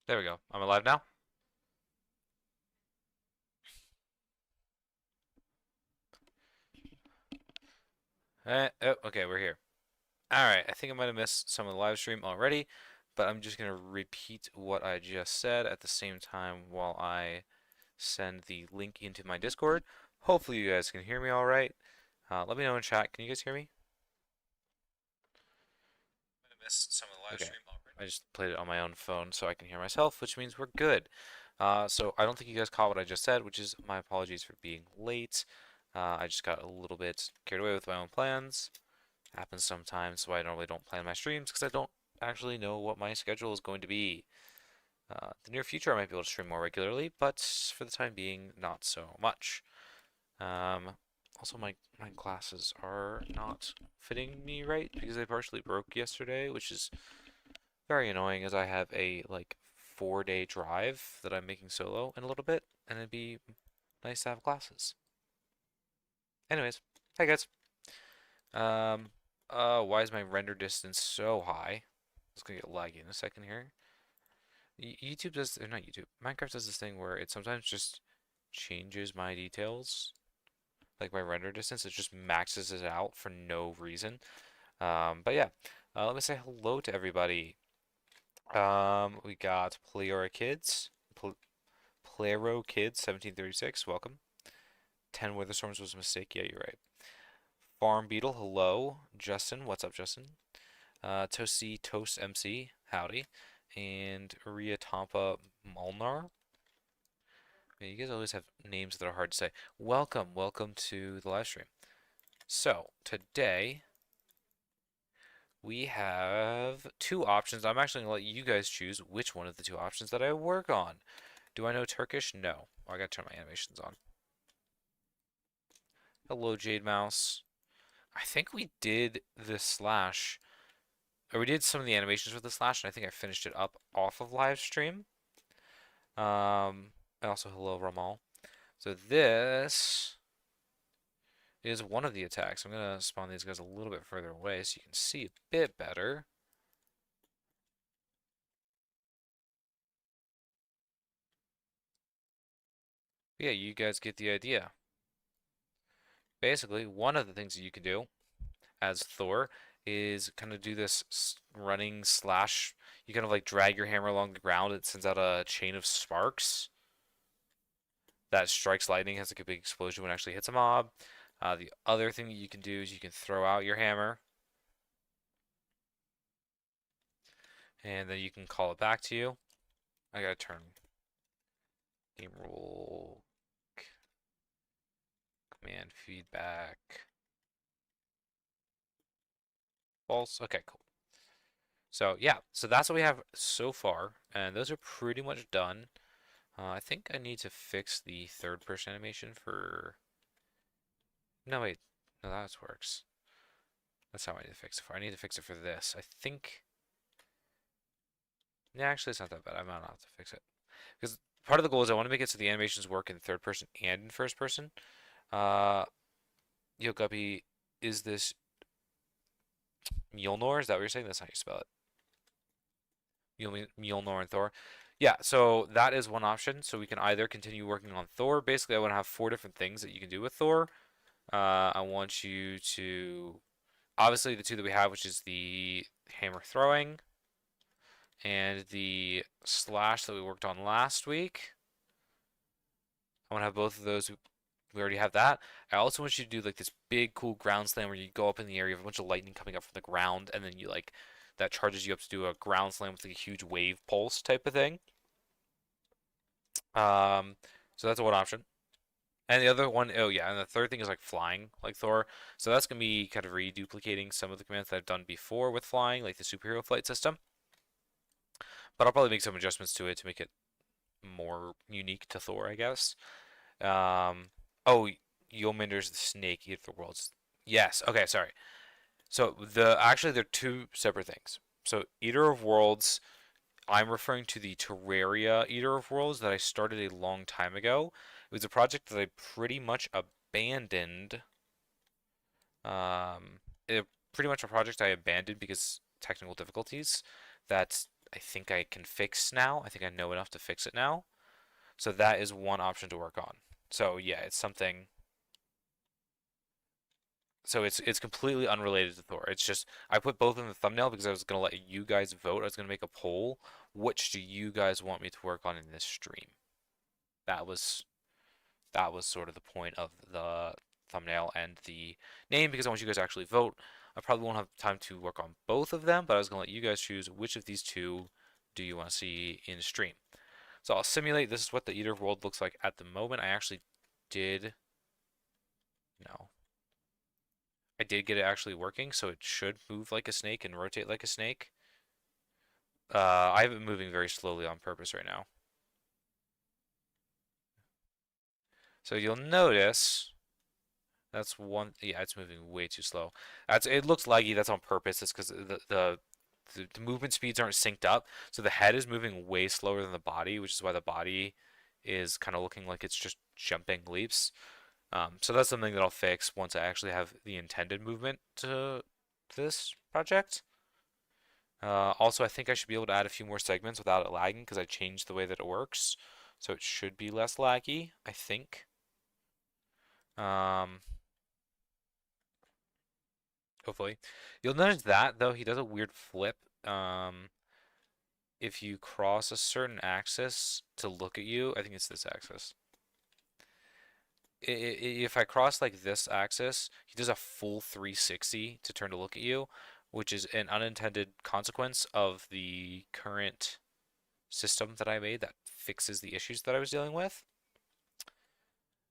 There we go. I'm alive now. Oh, okay, we're here. Alright, I think I might have missed some of the live stream already, but I'm just going to repeat what I just said at the same time while I send the link into my Discord. Hopefully you guys can hear me alright. Let me know in chat. Can you guys hear me? I missed some of the live okay. stream already. I just played it on my own phone so I can hear myself, which means we're good. So I don't think you guys caught what I just said, which is my apologies for being late. I just got a little bit carried away with my own plans. Happens sometimes, so I normally don't plan my streams because I don't actually know what my schedule is going to be. The near future I might be able to stream more regularly, but for the time being, not so much. Also, my glasses are not fitting me right because they partially broke yesterday, which is very annoying as I have a like 4-day drive that I'm making solo in a little bit, and it'd be nice to have glasses. Anyways, hi guys. Um, why is my render distance so high? It's gonna get laggy in a second here. YouTube does, or not YouTube, Minecraft does this thing where it sometimes just changes my details, like my render distance. It just maxes it out for no reason. But yeah, let me say hello to everybody. We got Pleora Kids, Plero Kids 1736, welcome. 10 Witherstorms was a mistake. Yeah, you're right. Farm Beetle, hello. Justin, what's up, Justin? Toasty Toast MC, howdy. And Ria Tampa Molnar. Man, you guys always have names that are hard to say. Welcome to the live stream. So, today we have two options. I'm actually going to let you guys choose which one of the two options that I work on. Do I know Turkish? No. Oh, I got to turn my animations on. Hello, Jade Mouse. I think we did the slash, or we did some of the animations for the slash, and I think I finished it up off of live stream. And also hello, Ramal. So this is one of the attacks. I'm gonna spawn these guys a little bit further away so you can see a bit better. But yeah, you guys get the idea. Basically, one of the things that you can do as Thor is kind of do this running slash. You kind of like drag your hammer along the ground. It sends out a chain of sparks that strikes lightning, has like a big explosion when it actually hits a mob. The other thing that you can do is you can throw out your hammer, and then you can call it back to you. I gotta turn game rule command feedback false. Okay, cool. So yeah, so that's what we have so far, and those are pretty much done. I think I need to fix the third person animation for. No, wait, no, that works. That's how I need to fix it for. I need to fix it for this. I think. Yeah, actually, it's not that bad. I might not have to fix it because part of the goal is I want to make it so the animations work in third person and in first person. Uh, Yo Guppy, is this Mjolnir? Is that what you're saying? That's how you spell it. Mjolnir and Thor. Yeah, so that is one option. So we can either continue working on Thor. Basically, I want to have 4 different things that you can do with Thor. I want you to, obviously, the two that we have, which is the hammer throwing and the slash that we worked on last week. I want to have both of those. We already have that. I also want you to do like this big cool ground slam where you go up in the area of a bunch of lightning coming up from the ground, and then you like that charges you up to do a ground slam with like a huge wave pulse type of thing. Um, so that's one option. And the other one, oh yeah, and the third thing is like flying, like Thor. So that's gonna be kind of reduplicating some of the commands that I've done before with flying, like the superhero flight system. But I'll probably make some adjustments to it to make it more unique to Thor, I guess. Oh, Yominder's the snake eater of the worlds. Yes. Okay. Sorry. So actually they're two separate things. So Eater of Worlds, I'm referring to the Terraria Eater of Worlds that I started a long time ago. It was a project that I pretty much abandoned. It, pretty much a project I abandoned because technical difficulties that I think I can fix now. I think I know enough to fix it now. So that is one option to work on. So yeah, it's something. So it's completely unrelated to Thor. It's just I put both in the thumbnail because I was gonna let you guys vote. I was gonna make a poll. Which do you guys want me to work on in this stream? That was that was sort of the point of the thumbnail and the name because I want you guys to actually vote. I probably won't have time to work on both of them, but I was gonna let you guys choose which of these two do you want to see in stream. So I'll simulate. This is what the Eater world looks like at the moment. I actually did, no, I did get it actually working, so it should move like a snake and rotate like a snake. I have it moving very slowly on purpose right now. So you'll notice that's one, yeah, it's moving way too slow. It looks laggy, that's on purpose. It's because the movement speeds aren't synced up. So the head is moving way slower than the body, which is why the body is kind of looking like it's just jumping leaps. So that's something that I'll fix once I actually have the intended movement to this project. Also, I think I should be able to add a few more segments without it lagging because I changed the way that it works. So it should be less laggy, I think. Um, Hopefully. You'll notice that, though, he does a weird flip. If you cross a certain axis to look at you, I think it's this axis. If I cross like this axis, he does a full 360 to turn to look at you, which is an unintended consequence of the current system that I made that fixes the issues that I was dealing with.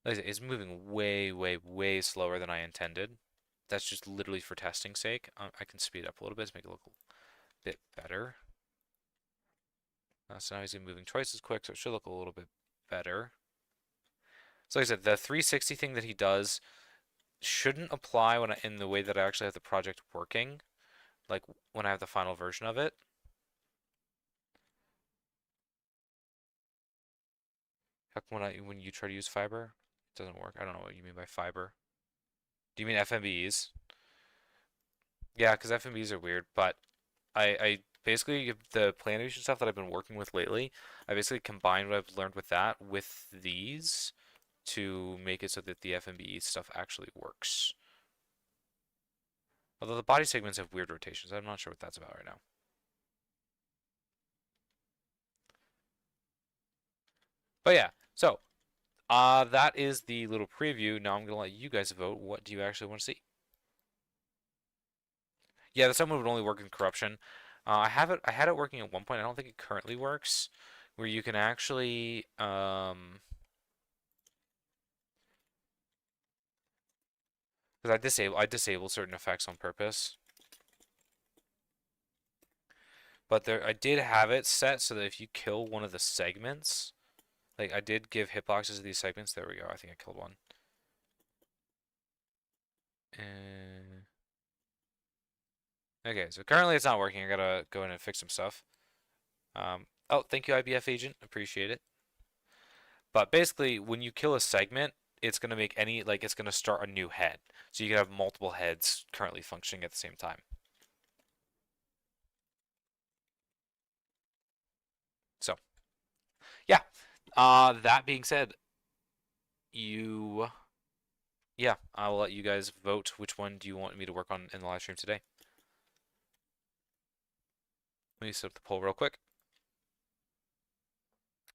Like I said, it's moving way, way, way slower than I intended. That's just literally for testing sake. I can speed up a little bit to make it look a bit better. So now he's moving twice as quick, so it should look a little bit better. So like I said, the 360 thing that he does shouldn't apply in the way that I actually have the project working, like when I have the final version of it. How come when you try to use fiber, it doesn't work? I don't know what you mean by fiber. Do you mean FMBs? Yeah, because FMBs are weird, but I basically the plantation stuff that I've been working with lately, I basically combined what I've learned with that with these to make it so that the FMBE stuff actually works. Although the body segments have weird rotations. I'm not sure what that's about right now. But yeah, so that is the little preview. Now I'm gonna let you guys vote. What do you actually want to see? Yeah, the summon would only work in corruption. I had it working at one point. I don't think it currently works, where you can actually because I disable certain effects on purpose. But there, I did have it set so that if you kill one of the segments, like I did give hitboxes to these segments. There we go. I think I killed one. Okay, so currently it's not working. I gotta go in and fix some stuff. Oh, thank you, IBF agent. Appreciate it. But basically, when you kill a segment, it's gonna make it's gonna start a new head. So you can have multiple heads currently functioning at the same time. So, yeah. That being said, yeah, I'll let you guys vote which one do you want me to work on in the live stream today. Let me set up the poll real quick.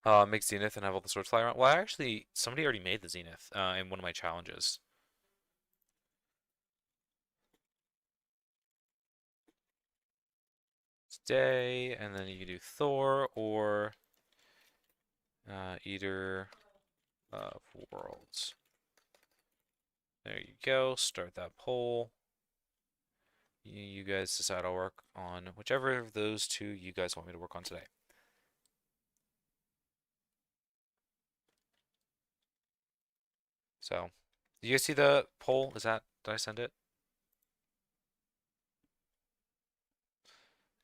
Make Zenith and have all the swords fly around. Well, actually, somebody already made the Zenith in one of my challenges. Today, and then you can do Thor or Eater of Worlds. There you go. Start that poll. You guys decide. I'll work on whichever of those two you guys want me to work on today. So, do you guys see the poll? Did I send it?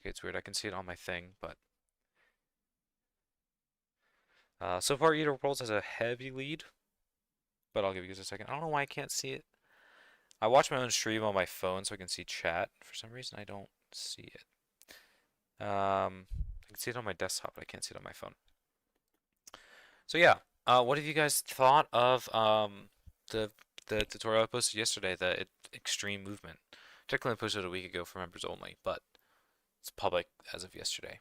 Okay, it's weird. I can see it on my thing, but so far Eater of Worlds has a heavy lead, but I'll give you guys a second. I don't know why I can't see it. I watch my own stream on my phone so I can see chat. For some reason, I don't see it. I can see it on my desktop, but I can't see it on my phone. So yeah, what have you guys thought of the the tutorial I posted yesterday, the extreme movement? Technically, I posted it a week ago for members only, but it's public as of yesterday.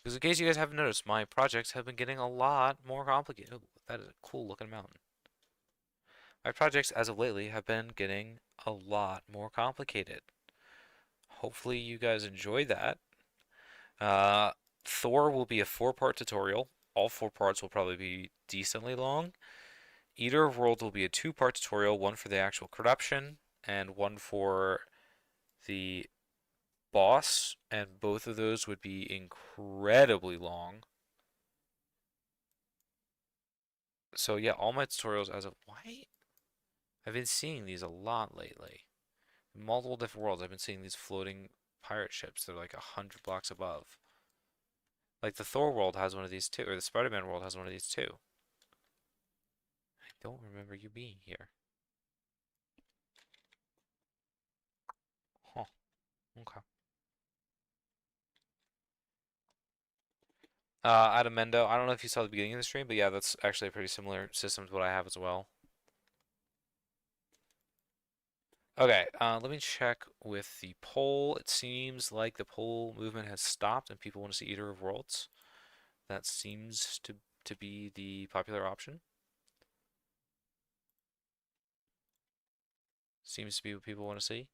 Because in case you guys haven't noticed, my projects have been getting a lot more complicated. Ooh, that is a cool looking mountain. My projects, as of lately, have been getting a lot more complicated. Hopefully, you guys enjoy that. Uh, Thor will be a 4-part tutorial. All 4 parts will probably be decently long. Eater of Worlds will be a 2-part tutorial, one for the actual corruption and one for the boss, and both of those would be incredibly long. So yeah, all my tutorials as of why I've been seeing these a lot lately. Multiple different worlds, I've been seeing these floating pirate ships. They're like 100 blocks above. Like the Thor world has one of these too, or the Spider-Man world has one of these too. I don't remember you being here. Huh. Okay. Adamendo, I don't know if you saw the beginning of the stream, but yeah, that's actually a pretty similar system to what I have as well. Okay, let me check with the poll. It seems like the poll movement has stopped and people want to see Eater of Worlds. That seems to be the popular option. Seems to be what people want to see.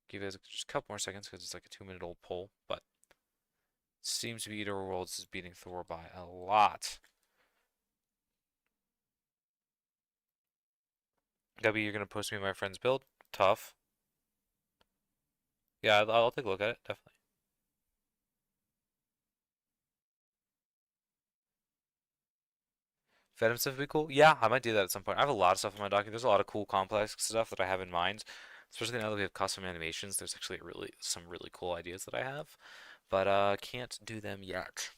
Give it just a couple more seconds because it's like a 2-minute old poll, but seems to be Eater of Worlds is beating Thor by a lot. Gubby, you're gonna post me my friend's build? Tough. Yeah, I'll take a look at it, definitely. Venom stuff would be cool. Yeah, I might do that at some point. I have a lot of stuff in my document. There's a lot of cool complex stuff that I have in mind. Especially now that we have custom animations, there's actually some really cool ideas that I have. But can't do them yet.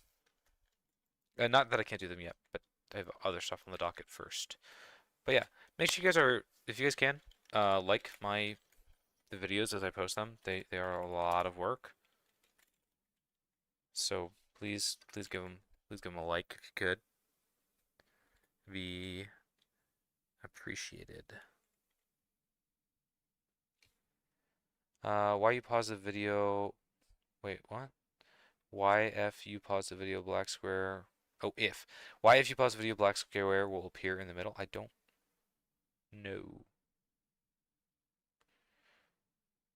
Not that I can't do them yet, but I have other stuff on the docket first. But yeah, make sure you guys are, if you guys can, like the videos as I post them. They are a lot of work. So please give them a like if you could. Be appreciated. Why you pause the video? Wait, what? Why if you pause the video, black square? Oh, if. Why if you pause the video, black square will appear in the middle? I don't know.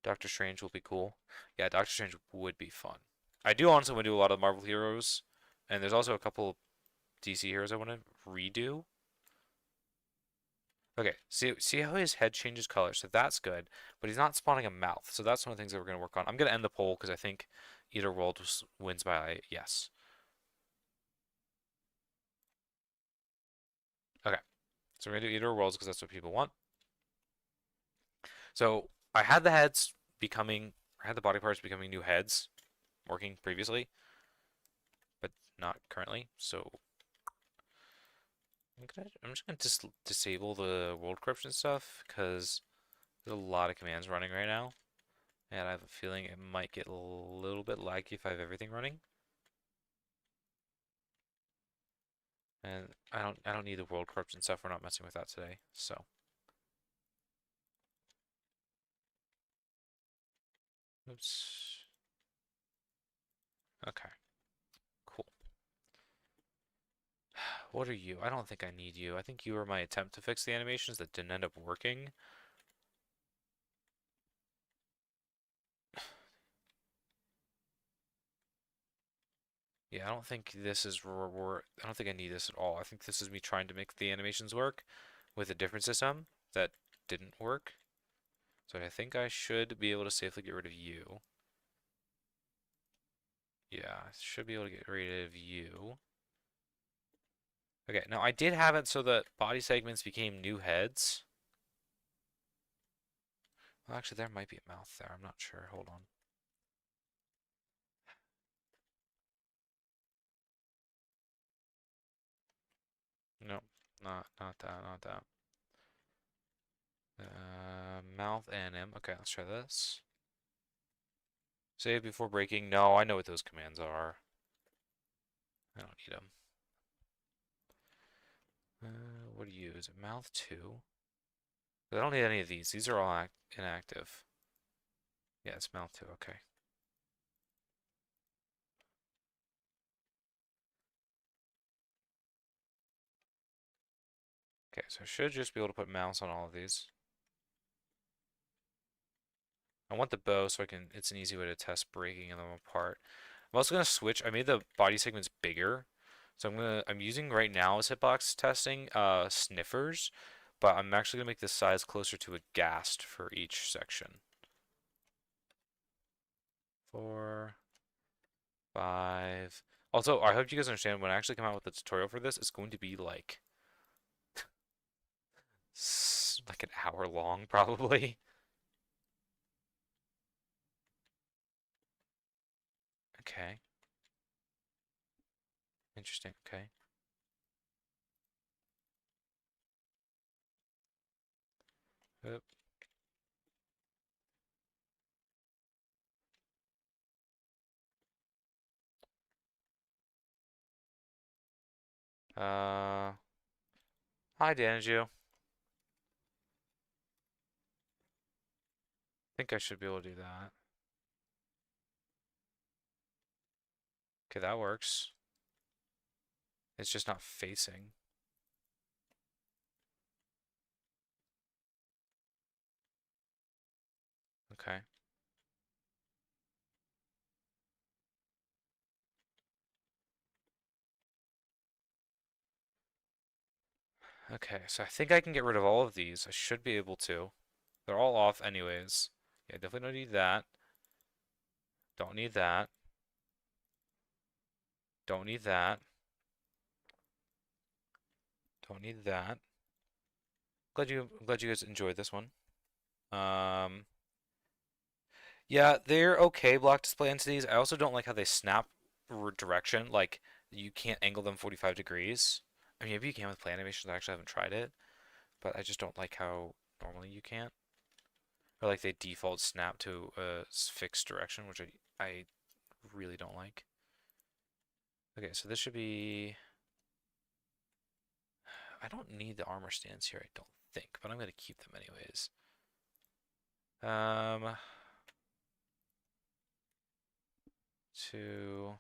Doctor Strange will be cool. Yeah, Doctor Strange would be fun. I do honestly want to do a lot of Marvel heroes, and there's also a couple DC heroes I want to redo. Okay, see how his head changes color, so that's good, but he's not spawning a mouth, so that's one of the things that we're going to work on. I'm going to end the poll because I think either world wins by yes. Okay, so we're going to do either worlds because that's what people want. So I had the heads becoming, I had the body parts becoming new heads working previously, but not currently, so I'm just going to disable the world corruption stuff because there's a lot of commands running right now. And I have a feeling it might get a little bit laggy if I have everything running. And I don't need the world corruption stuff. We're not messing with that today. So oops. Okay. Cool. What are you? I don't think I need you. I think you were my attempt to fix the animations that didn't end up working. Yeah, I don't think this is I don't think I need this at all. I think this is me trying to make the animations work with a different system that didn't work. So I think I should be able to safely get rid of you. Yeah, I should be able to get rid of you. Okay, now I did have it so that body segments became new heads. Well, actually, there might be a mouth there. I'm not sure. Hold on. No, not that, not that. Mouth and M. Okay, let's try this. Save before breaking. No, I know what those commands are. I don't need them. What do you use? Mouth 2? I don't need any of these. These are all inactive. Yeah, it's mouth 2. Okay. Okay, so I should just be able to put mouse on all of these. I want the bow so it's an easy way to test breaking them apart. I'm also gonna switch. I made the body segments bigger. So I'm using right now as hitbox testing sniffers, but I'm actually gonna make the size closer to a ghast for each section. 4, 5. Also, I hope you guys understand when I actually come out with the tutorial for this, it's going to be like an hour long probably. Okay. Interesting. Okay. Oop. Hi, Danju. Think I should be able to do that. Okay, that works. It's just not facing. Okay. Okay, so I think I can get rid of all of these. I should be able to. They're all off anyways. Yeah, definitely don't need that. Don't need that. Don't need that. Don't need that. I'm glad you guys enjoyed this one. Um, yeah, they're okay block display entities. I also don't like how they snap direction. Like you can't angle them 45 degrees. I mean, maybe you can with play animations. I actually haven't tried it, but I just don't like how normally you can't. Or like they default snap to a fixed direction, which I really don't like. Okay, so this should be. I don't need the armor stands here, I don't think, but I'm gonna keep them anyways. Um, 2.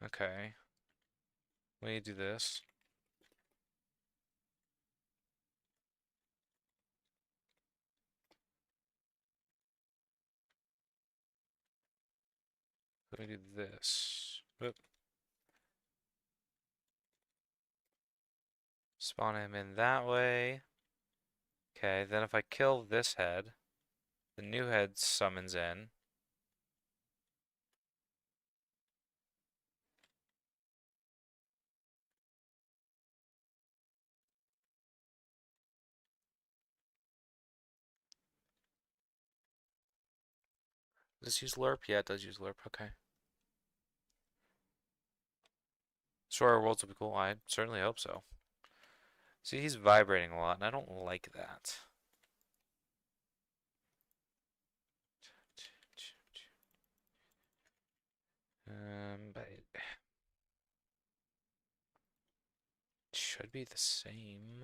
Okay. Let me do this. Let me do this. Oop. Spawn him in that way. Okay, then if I kill this head, the new head summons in. Does this use LURP? Yeah, it does use LURP. Okay. Sure, worlds will be cool. I certainly hope so. See, he's vibrating a lot, and I don't like that. But it should be the same.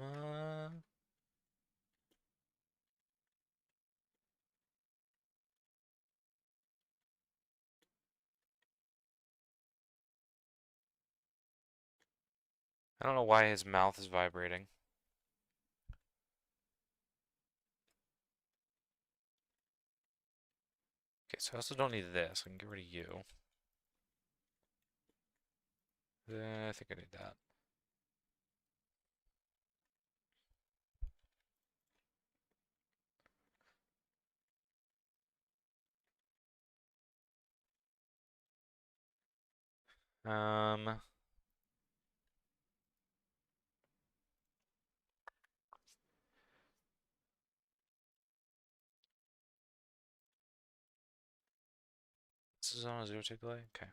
I don't know why his mouth is vibrating. Okay, so I also don't need this. I can get rid of you. I think I need that. Um, This is on a 0 tick delay? Okay.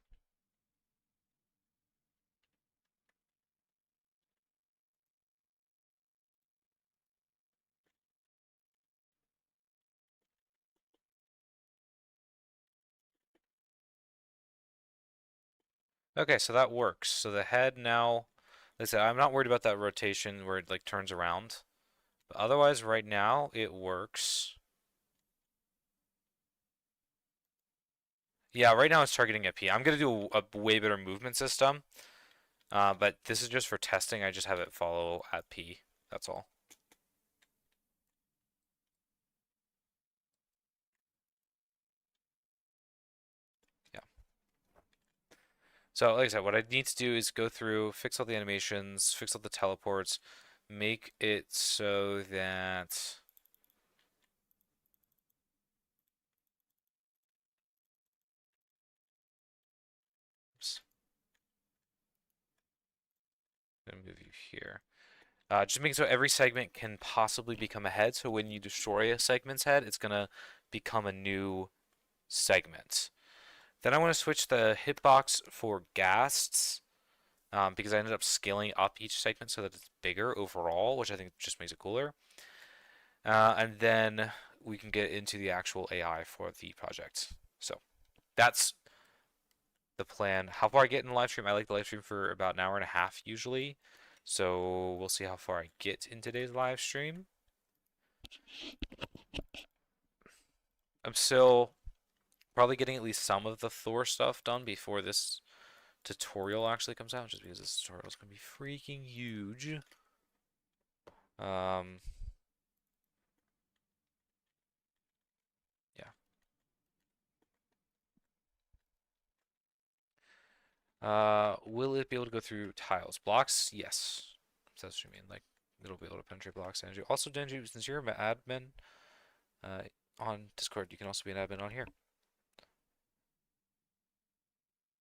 Okay, so that works. So the head now, like I said, I'm not worried about that rotation where it like turns around. But otherwise, right now, it works. Yeah, right now it's targeting at P. I'm gonna do a way better movement system. But this is just for testing. I just have it follow at P. That's all. Yeah. So like I said, what I need to do is go through, fix all the animations, fix all the teleports, make it so that oops, I'm gonna move you here. Just make it so every segment can possibly become a head. So when you destroy a segment's head, it's gonna become a new segment. Then I want to switch the hitbox for ghasts because I ended up scaling up each segment so that it's bigger overall, which I think just makes it cooler. And then we can get into the actual AI for the project. So that's the plan. How far I get in the live stream, I like the live stream for about an hour and a half usually. So we'll see how far I get in today's live stream. I'm still probably getting at least some of the Thor stuff done before this tutorial actually comes out, just because this tutorial is going to be freaking huge. Um, yeah. Will it be able to go through tiles? Blocks? Yes. So that's what you mean. Like, it'll be able to penetrate blocks. Denji. Also, Denji, since you're an admin on Discord, you can also be an admin on here.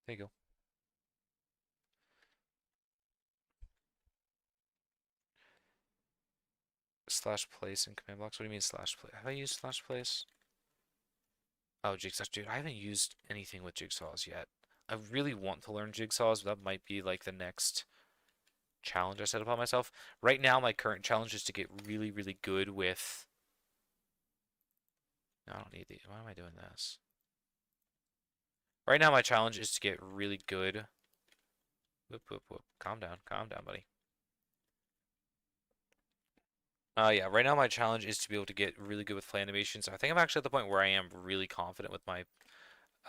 There you go. Slash place in command blocks. What do you mean slash place? Have I used slash place? Oh, jigsaw. Dude, I haven't used anything with jigsaws yet. I really want to learn jigsaws, but that might be like the next challenge I set upon myself. Right now, my current challenge is to get really, really good with. No, I don't need these. Why am I doing this? Right now, my challenge is to get really good. Whoop, whoop, whoop. Calm down, buddy. Yeah, right now my challenge is to be able to get really good with play animations. I think I'm actually at the point where I am really confident with my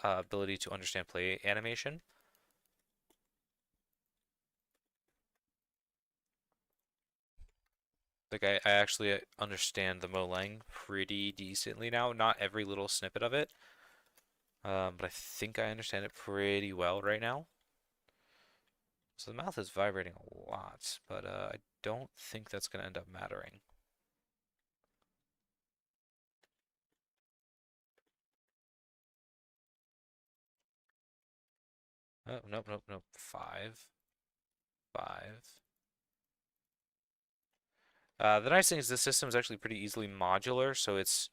ability to understand play animation. Like I actually understand the Molang pretty decently now. Not every little snippet of it, but I think I understand it pretty well right now. So the mouth is vibrating a lot, but I don't think that's going to end up mattering. Oh, nope, nope, nope. Five. Five. The nice thing is this system is actually pretty easily modular, so it's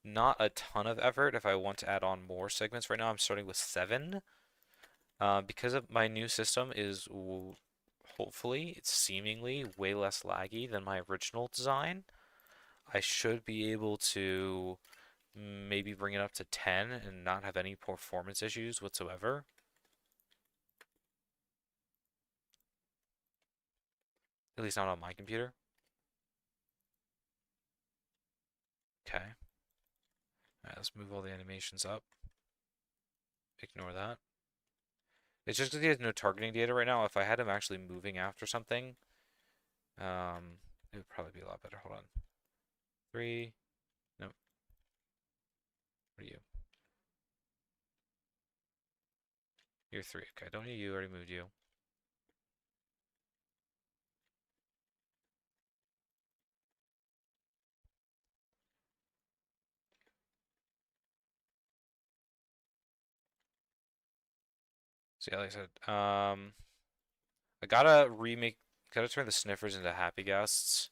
not a ton of effort if I want to add on more segments. Right now I'm starting with 7. Because of my new system is hopefully, it's seemingly way less laggy than my original design. I should be able to maybe bring it up to 10 and not have any performance issues whatsoever. At least not on my computer. Okay. Alright, let's move all the animations up. Ignore that. It's just because he has no targeting data right now. If I had him actually moving after something, it would probably be a lot better. Hold on. 3. Nope. What are you? You're 3. Okay, don't need you. Already moved you. So yeah, like I said, I gotta turn the sniffers into happy guests.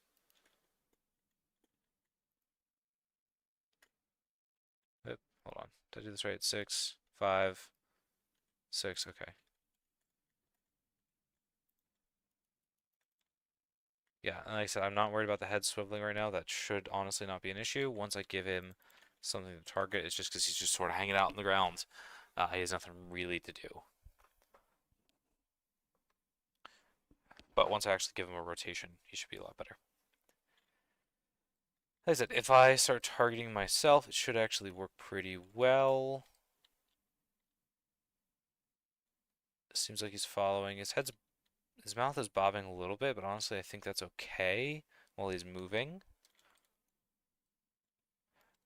Oop, hold on. Did I do this right? 6, 5, 6. Okay. Yeah, and like I said, I'm not worried about the head swiveling right now. That should honestly not be an issue. Once I give him something to target, it's just because he's just sort of hanging out on the ground. He has nothing really to do. But once I actually give him a rotation, he should be a lot better. Like I said, if I start targeting myself, it should actually work pretty well. Seems like he's following. His mouth is bobbing a little bit, but honestly, I think that's okay while he's moving.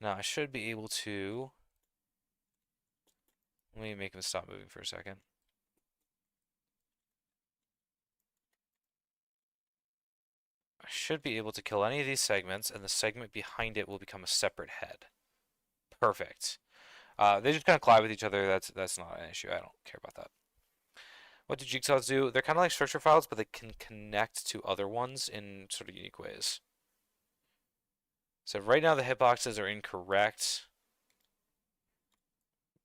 Now, I should be able to... Let me make him stop moving for a second. I should be able to kill any of these segments, and the segment behind it will become a separate head. Perfect. They just kind of collide with each other. That's not an issue. I don't care about that. What do jigsaws do? They're kind of like structure files, but they can connect to other ones in sort of unique ways. So right now the hitboxes are incorrect.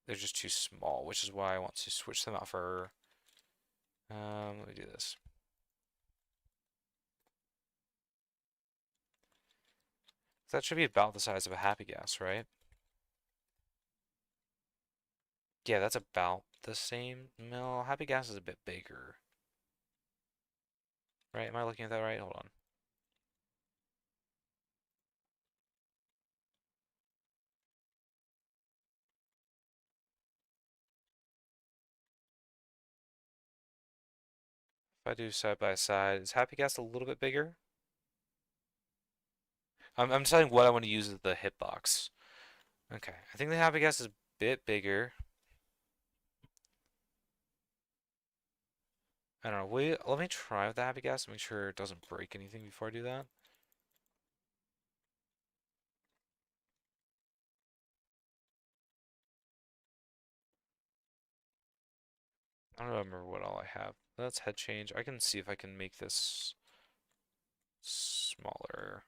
They're just too small, which is why I want to switch them out for... let me do this. That should be about the size of a happy gas, right? Yeah, that's about the same. No, happy gas is a bit bigger. Right? Am I looking at that right? Hold on. If I do side by side, is happy gas a little bit bigger? I'm deciding what I want to use as the hitbox. Okay, I think the happy gas is a bit bigger. I don't know. Let me try with the happy gas and make sure it doesn't break anything before I do that. I don't remember what all I have. That's head change. I can see if I can make this smaller.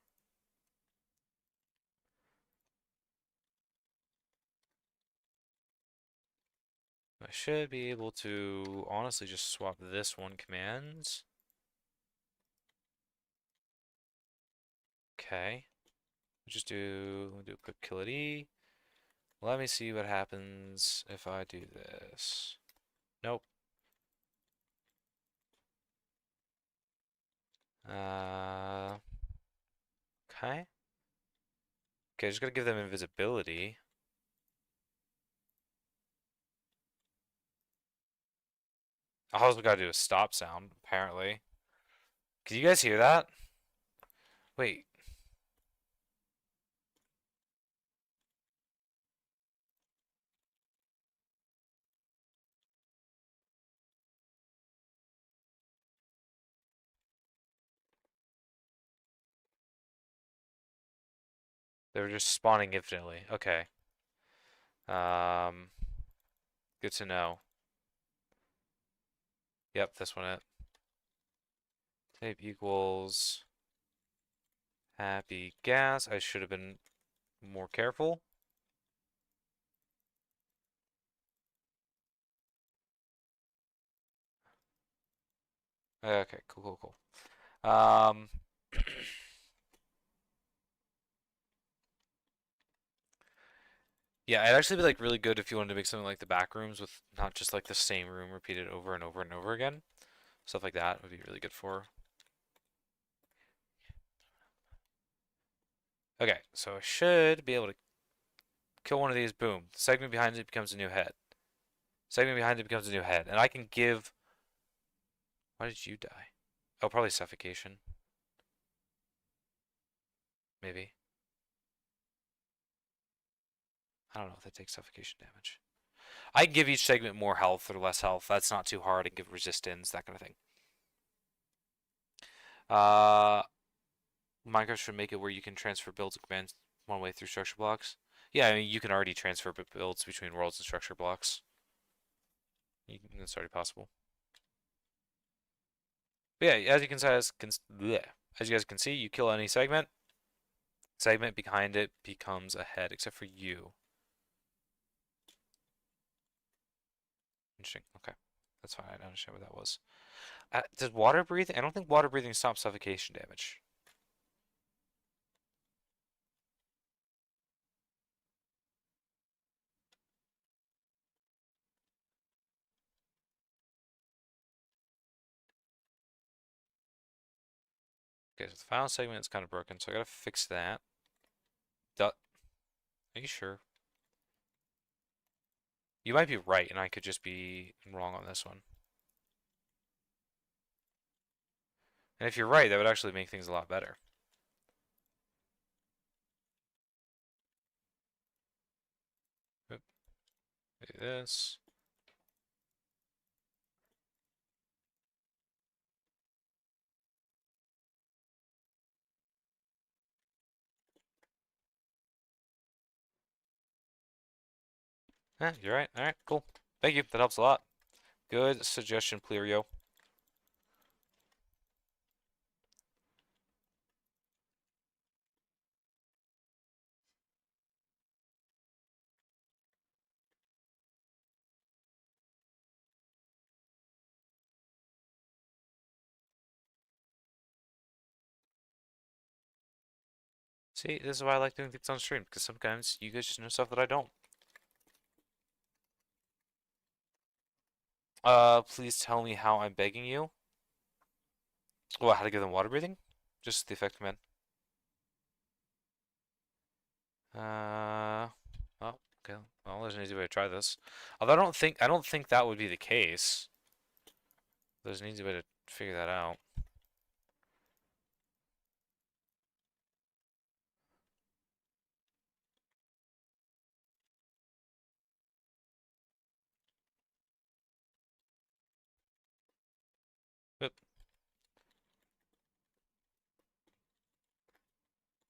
I should be able to honestly just swap this one command. Okay. Do a quick kill at E. Let me see what happens if I do this. Nope. Okay. Okay, just gotta give them invisibility. All we gotta do is stop sound, apparently. Can you guys hear that? Wait. They were just spawning infinitely. Okay. Um, good to know. Yep, this one it. Tape equals happy gas. I should have been more careful. Okay, cool. Yeah, it'd actually be like really good if you wanted to make something like the back rooms with not just like the same room repeated over and over and over again. Stuff like that would be really good for. Okay, so I should be able to kill one of these. Boom. The segment behind it becomes a new head. Segment behind it becomes a new head. And I can give... Why did you die? Oh, probably suffocation. Maybe. I don't know if they take suffocation damage. I can give each segment more health or less health. That's not too hard. I can give resistance, that kind of thing. Uh, Minecraft should make it where you can transfer builds and commands one way through structure blocks. Yeah, I mean, you can already transfer builds between worlds and structure blocks. It's already possible. But yeah, as you guys can see, you kill any segment. Segment behind it becomes a head, except for you. Interesting. Okay. That's fine. I don't understand what that was. Does water breathing? I don't think water breathing stops suffocation damage. Okay, so the final segment is kind of broken, so I gotta fix that. Are you sure? You might be right, and I could just be wrong on this one. And if you're right, that would actually make things a lot better. Oop, do this. You're right. All right, cool. Thank you. That helps a lot. Good suggestion, Plerio. See, this is why I like doing things on stream, because sometimes you guys just know stuff that I don't. Please tell me how I'm begging you. Well, how to give them water breathing? Just the effect command. Uh, oh, okay. Well, there's an easy way to try this. Although I don't think that would be the case. There's an easy way to figure that out. Oop.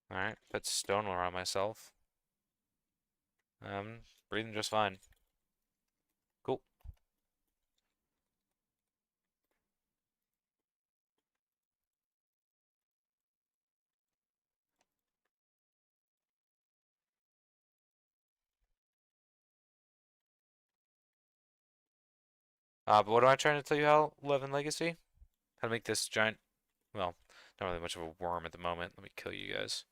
All right, put stone around myself. Breathing just fine. Cool. But what am I trying to tell you how Love and Legacy? How to make this giant, well, not really much of a worm at the moment. Let me kill you guys.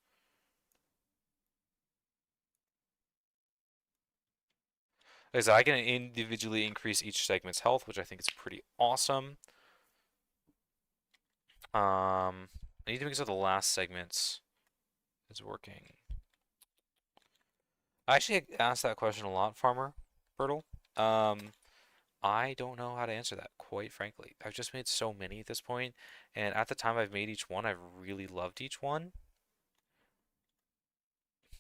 Like I said, I can individually increase each segment's health, which I think is pretty awesome. I need to make sure the last segments is working. I actually asked that question a lot, Farmer Birtle. Um, I don't know how to answer that, quite frankly. I've just made so many at this point, and at the time I've made each one, I've really loved each one.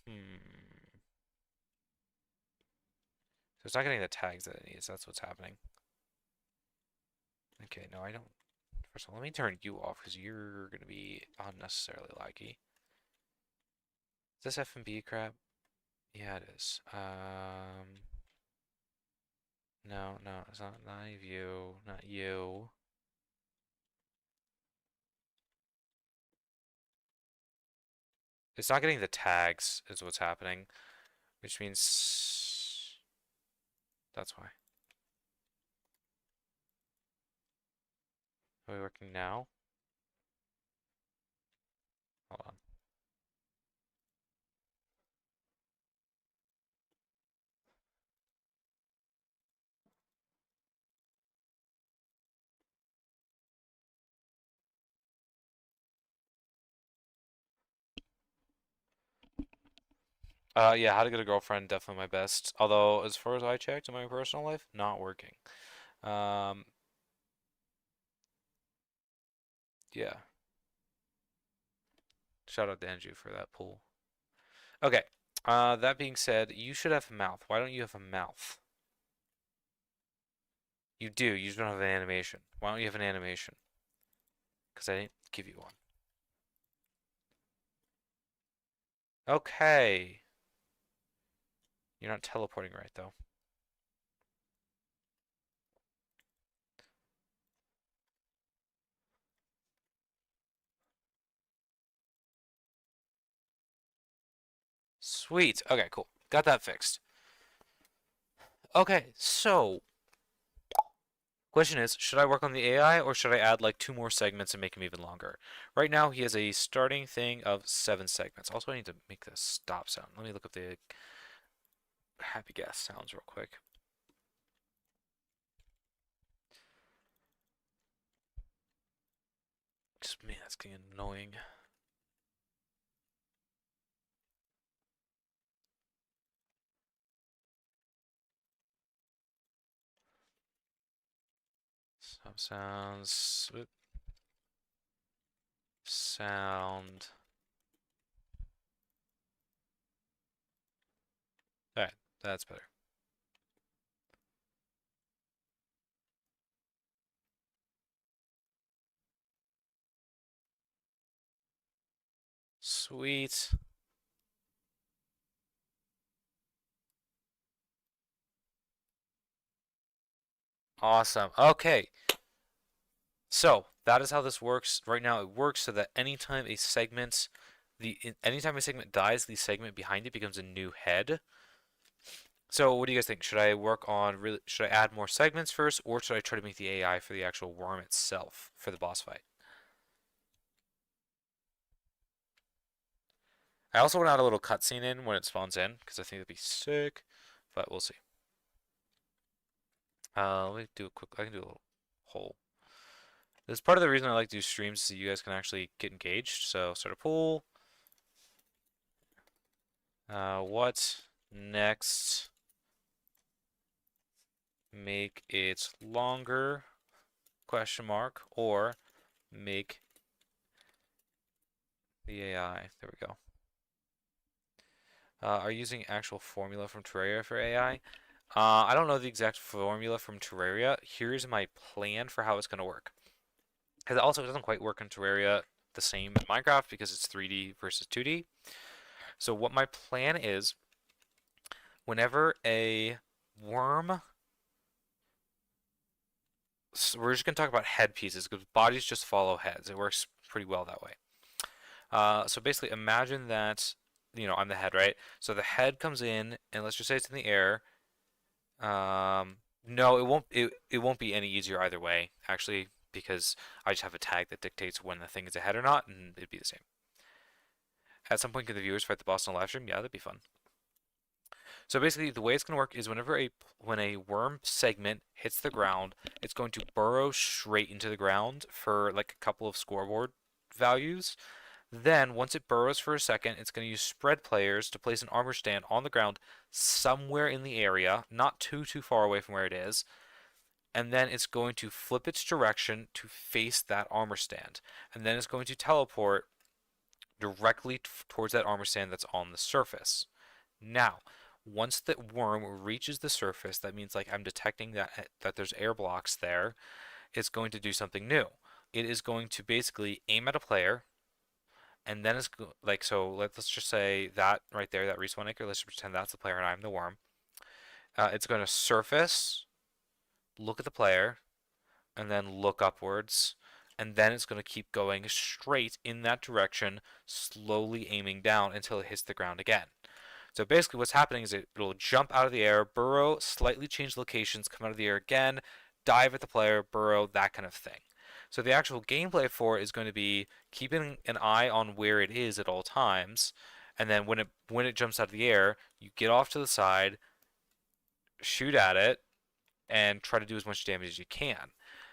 Hmm. So it's not getting the tags that it needs. That's what's happening. Okay, no, I don't. First of all, let me turn you off because you're gonna be unnecessarily laggy. Is this F&B crap? Yeah, it is. No, no, it's not you, not you. It's not getting the tags is what's happening, which means that's why. Are we working now? Hold on. Yeah, how to get a girlfriend, definitely my best. Although, as far as I checked in my personal life, not working. Um, yeah. Shout out to Andrew for that poll. Okay. That being said, you should have a mouth. Why don't you have a mouth? You do. You just don't have an animation. Why don't you have an animation? Because I didn't give you one. Okay. You're not teleporting right, though. Sweet. Okay, cool. Got that fixed. Okay, so Question is, should I work on the AI or should I add like 2 more segments and make him even longer? Right now he has a starting thing of 7 segments. Also, I need to make the stop sound. Let me look up the happy gas sounds real quick. Just, man, that's getting annoying. Stop sounds. Sound. Alright, that's better. Sweet. Awesome. Okay. So that is how this works. Right now it works so that anytime a segment dies, the segment behind it becomes a new head. So what do you guys think? Should I add more segments first, or should I try to make the AI for the actual worm itself for the boss fight? I also want to add a little cutscene in when it spawns in, because I think it'd be sick, but we'll see. Let me do a quick, I can do a little poll. This is part of the reason I like to do streams so you guys can actually get engaged. So start a poll. What next? Make it longer? Question mark. Or make the AI. There we go. Are you using actual formula from Terraria for AI? I don't know the exact formula from Terraria. Here's my plan for how it's going to work. Because also it doesn't quite work in Terraria the same in Minecraft because it's 3D versus 2D. So what my plan is, whenever a worm, so we're just going to talk about head pieces because bodies just follow heads. It works pretty well that way. So basically imagine that, I'm the head, right? So the head comes in and let's just say it's in the air. No, it won't be any easier either way, actually, because I just have a tag that dictates when the thing is a head or not, and it'd be the same. At some point, can the viewers fight the boss on a live stream? Yeah, that'd be fun. So basically, the way it's going to work is when a worm segment hits the ground, it's going to burrow straight into the ground for like a couple of scoreboard values. Then, once it burrows for a second, it's going to use spread players to place an armor stand on the ground somewhere in the area, not too far away from where it is. And then it's going to flip its direction to face that armor stand. And then it's going to teleport directly towards that armor stand that's on the surface. Now, once the worm reaches the surface, that means like I'm detecting that there's air blocks there. It's going to do something new. It is going to basically aim at a player, and then it's like so. Let's just say that right there, that respawn anchor. Let's pretend that's the player and I'm the worm. It's going to surface, look at the player, and then look upwards, and then it's going to keep going straight in that direction, slowly aiming down until it hits the ground again. So basically what's happening is it'll jump out of the air, burrow, slightly change locations, come out of the air again, dive at the player, burrow, that kind of thing. So the actual gameplay for it is going to be keeping an eye on where it is at all times, and then when it jumps out of the air, you get off to the side, shoot at it, and try to do as much damage as you can.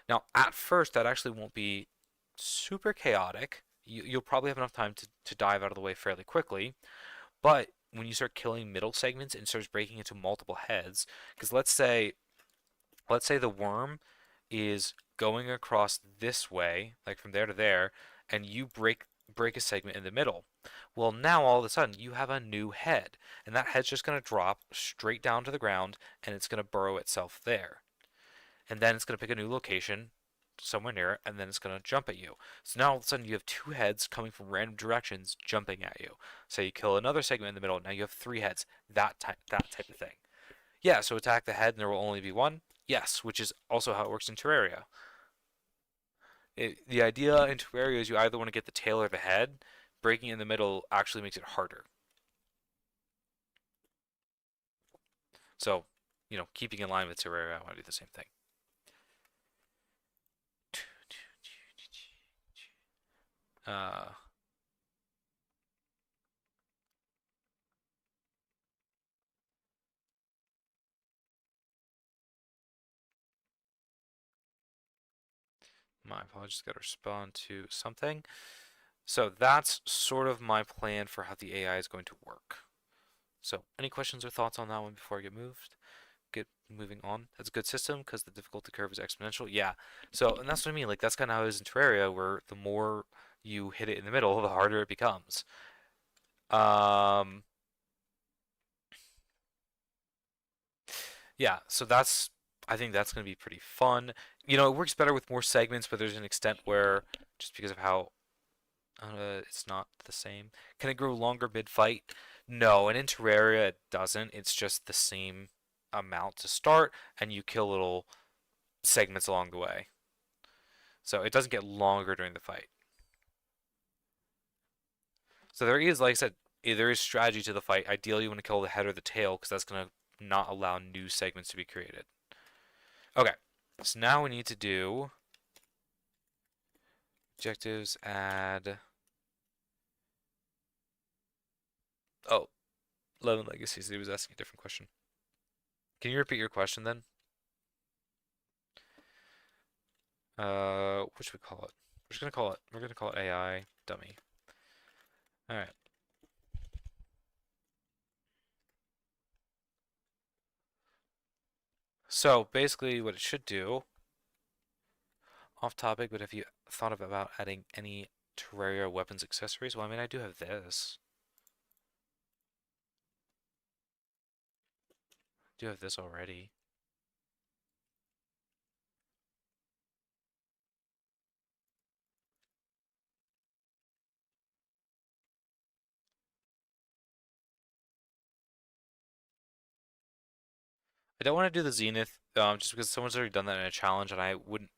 Now, at first, that actually won't be super chaotic. You'll probably have enough time to dive out of the way fairly quickly, but when you start killing middle segments and starts breaking into multiple heads, because let's say the worm is going across this way, like from there to there, and you break a segment in the middle. Well, now all of a sudden you have a new head, and that head's just going to drop straight down to the ground, and it's going to burrow itself there. And then it's going to pick a new location somewhere near it, and then it's going to jump at you. So now all of a sudden you have 2 heads coming from random directions jumping at you. So you kill another segment in the middle, now you have 3 heads. That type of thing. Yeah, so attack the head and there will only be one. Yes, which is also how it works in Terraria. The idea in Terraria is you either want to get the tail or the head. Breaking in the middle actually makes it harder. So, keeping in line with Terraria, I want to do the same thing. Uh, my apologies, got to respond to something. So that's sort of my plan for how the AI is going to work. So any questions or thoughts on that one before I get moving on? That's a good system because the difficulty curve is exponential. Yeah. So and that's what I mean. Like that's kind of how it is in Terraria, where the more you hit it in the middle, the harder it becomes. Um, yeah. So that's I think that's going to be pretty fun. You know, it works better with more segments, but there's an extent where just because of how it's not the same. Can it grow longer mid-fight? No, and in Terraria it doesn't. It's just the same amount to start, and you kill little segments along the way. So it doesn't get longer during the fight. So there is, like I said, there is strategy to the fight. Ideally, you want to kill the head or the tail, because that's going to not allow new segments to be created. Okay, so now we need to do objectives, add... Oh, Love and Legacies. He was asking a different question. Can you repeat your question then? What should we call it? We're gonna call it AI dummy. All right. So basically, what it should do, off topic, but have you thought about adding any Terraria weapons accessories? Well, I mean, I do have this. I do have this already. I don't want to do the Zenith, just because someone's already done that in a challenge, and I wouldn't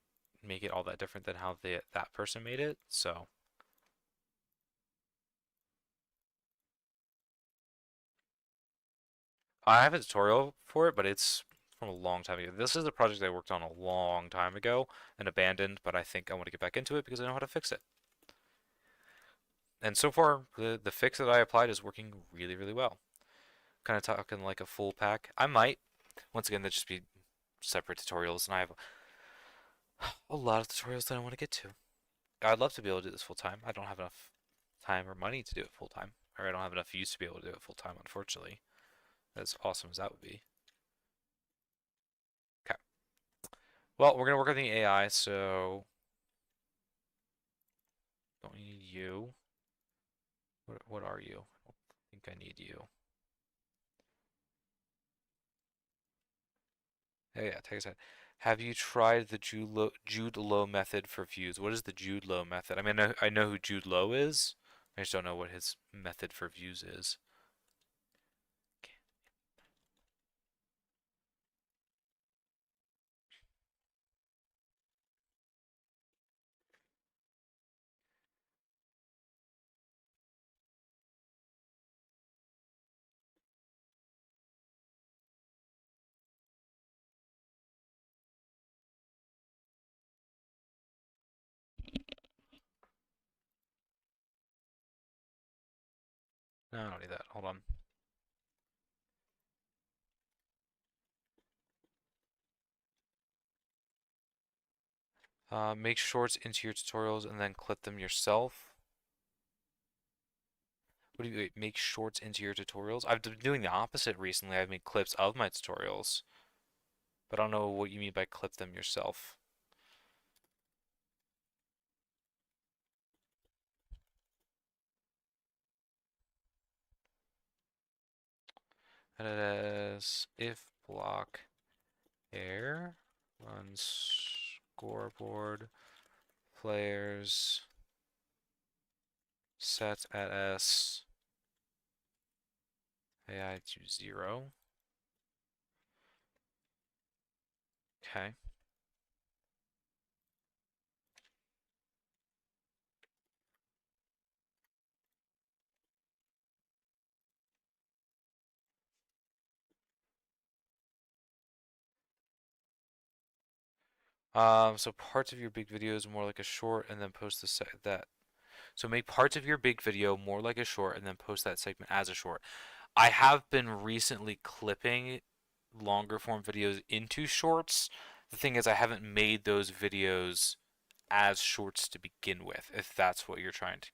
make it all that different than how that person made it. So I have a tutorial for it, but it's from a long time ago. This is a project I worked on a long time ago and abandoned, but I think I want to get back into it because I know how to fix it. And so far, the fix that I applied is working really, really well. Kind of talking like a full pack. I might, once again, that just be separate tutorials, and I have a lot of tutorials that I want to get to. I'd love to be able to do this full time. I don't have enough time or money to do it full time, or I don't have enough use to be able to do it full time, unfortunately. As awesome as that would be. Okay. Well, we're gonna work on the AI, so don't need you. What are you? I don't think I need you. Oh, yeah, take a second. Have you tried the Jude Low method for views? What is the Jude Low method? I mean, I know who Jude Low is. I just don't know what his method for views is. No, I don't need that. Hold on. Make shorts into your tutorials and then clip them yourself. What do you wait, make shorts into your tutorials? I've been doing the opposite recently. I've made clips of my tutorials, but I don't know what you mean by clip them yourself. And it is if block air run scoreboard players set at S AI to 0. Okay. So parts of your big videos more like a short, and then post that. So make parts of your big video more like a short and then post that segment as a short. I have been recently clipping longer form videos into shorts. The thing is, I haven't made those videos as shorts to begin with, if that's what you're trying to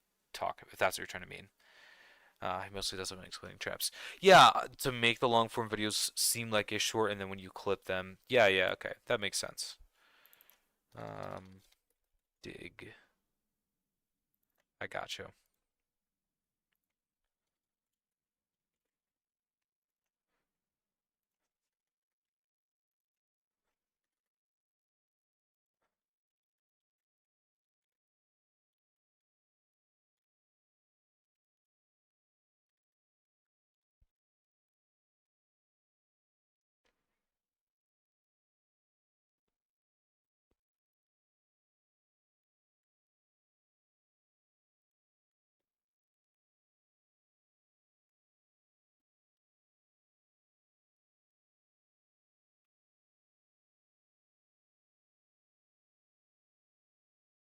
if that's what you're trying to mean. He mostly does it when explaining traps. Yeah, to make the long form videos seem like a short, and then when you clip them, yeah, okay, that makes sense. Dig. I got you.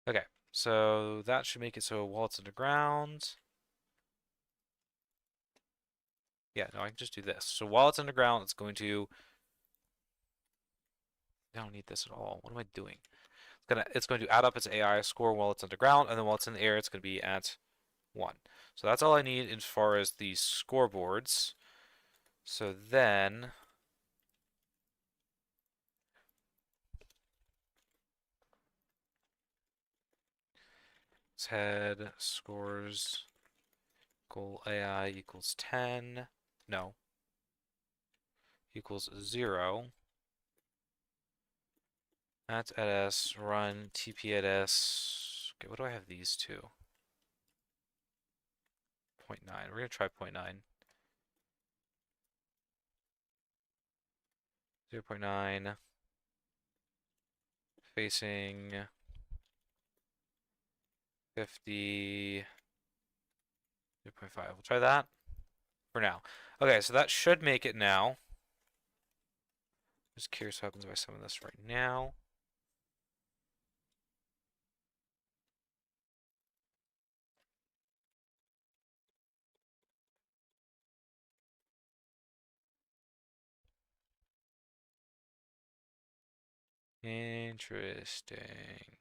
Okay, so that should make it so while it's underground. Yeah, no, I can just do this. So while it's underground, it's going to. I don't need this at all. What am I doing? It's going to add up its AI score while it's underground, and then while it's in the air, it's going to be at 1. So that's all I need as far as the scoreboards. So then let's head scores goal AI equals 10. No, equals 0. That's at S, run TP at S. Okay, what do I have these two? 0.9. We're going to try 0.9. 0.9. Facing 50. 0.5. We'll try that for now. Okay, so that should make it now. Just curious what happens if I summon this right now. Interesting.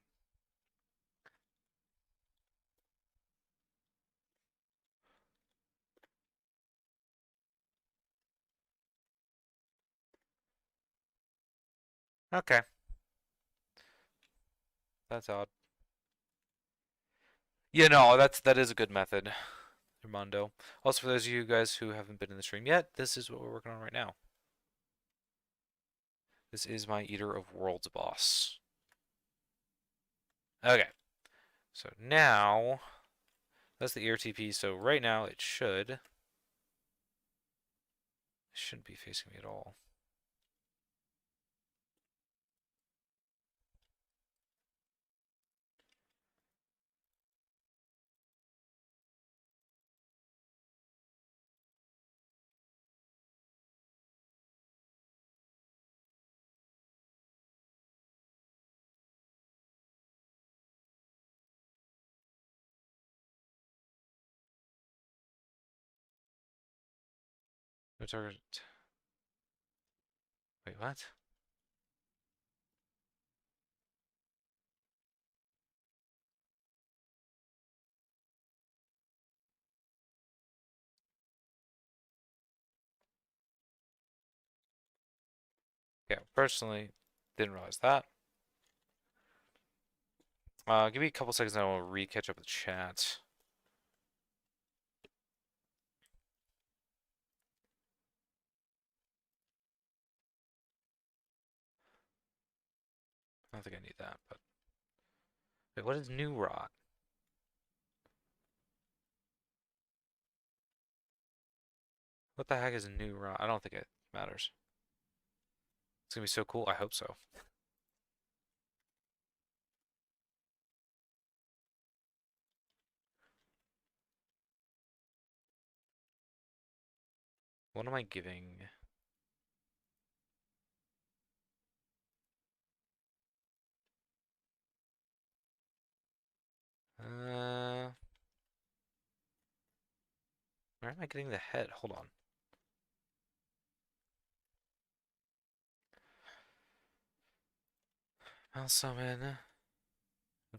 Okay. That's odd. Yeah, no, that is a good method, Armando. Also, for those of you guys who haven't been in the stream yet, this is what we're working on right now. This is my Eater of Worlds boss. Okay. So now, that's the ERTP. So right now it shouldn't be facing me at all. No target. Wait, what? Yeah, personally, didn't realize that. Give me a couple seconds and I will re-catch up with chat. I don't think I need that, but wait, what is new rot? What the heck is new rot? I don't think it matters. It's gonna be so cool. I hope so. What am I giving? Where am I getting the head? Hold on. I'll summon.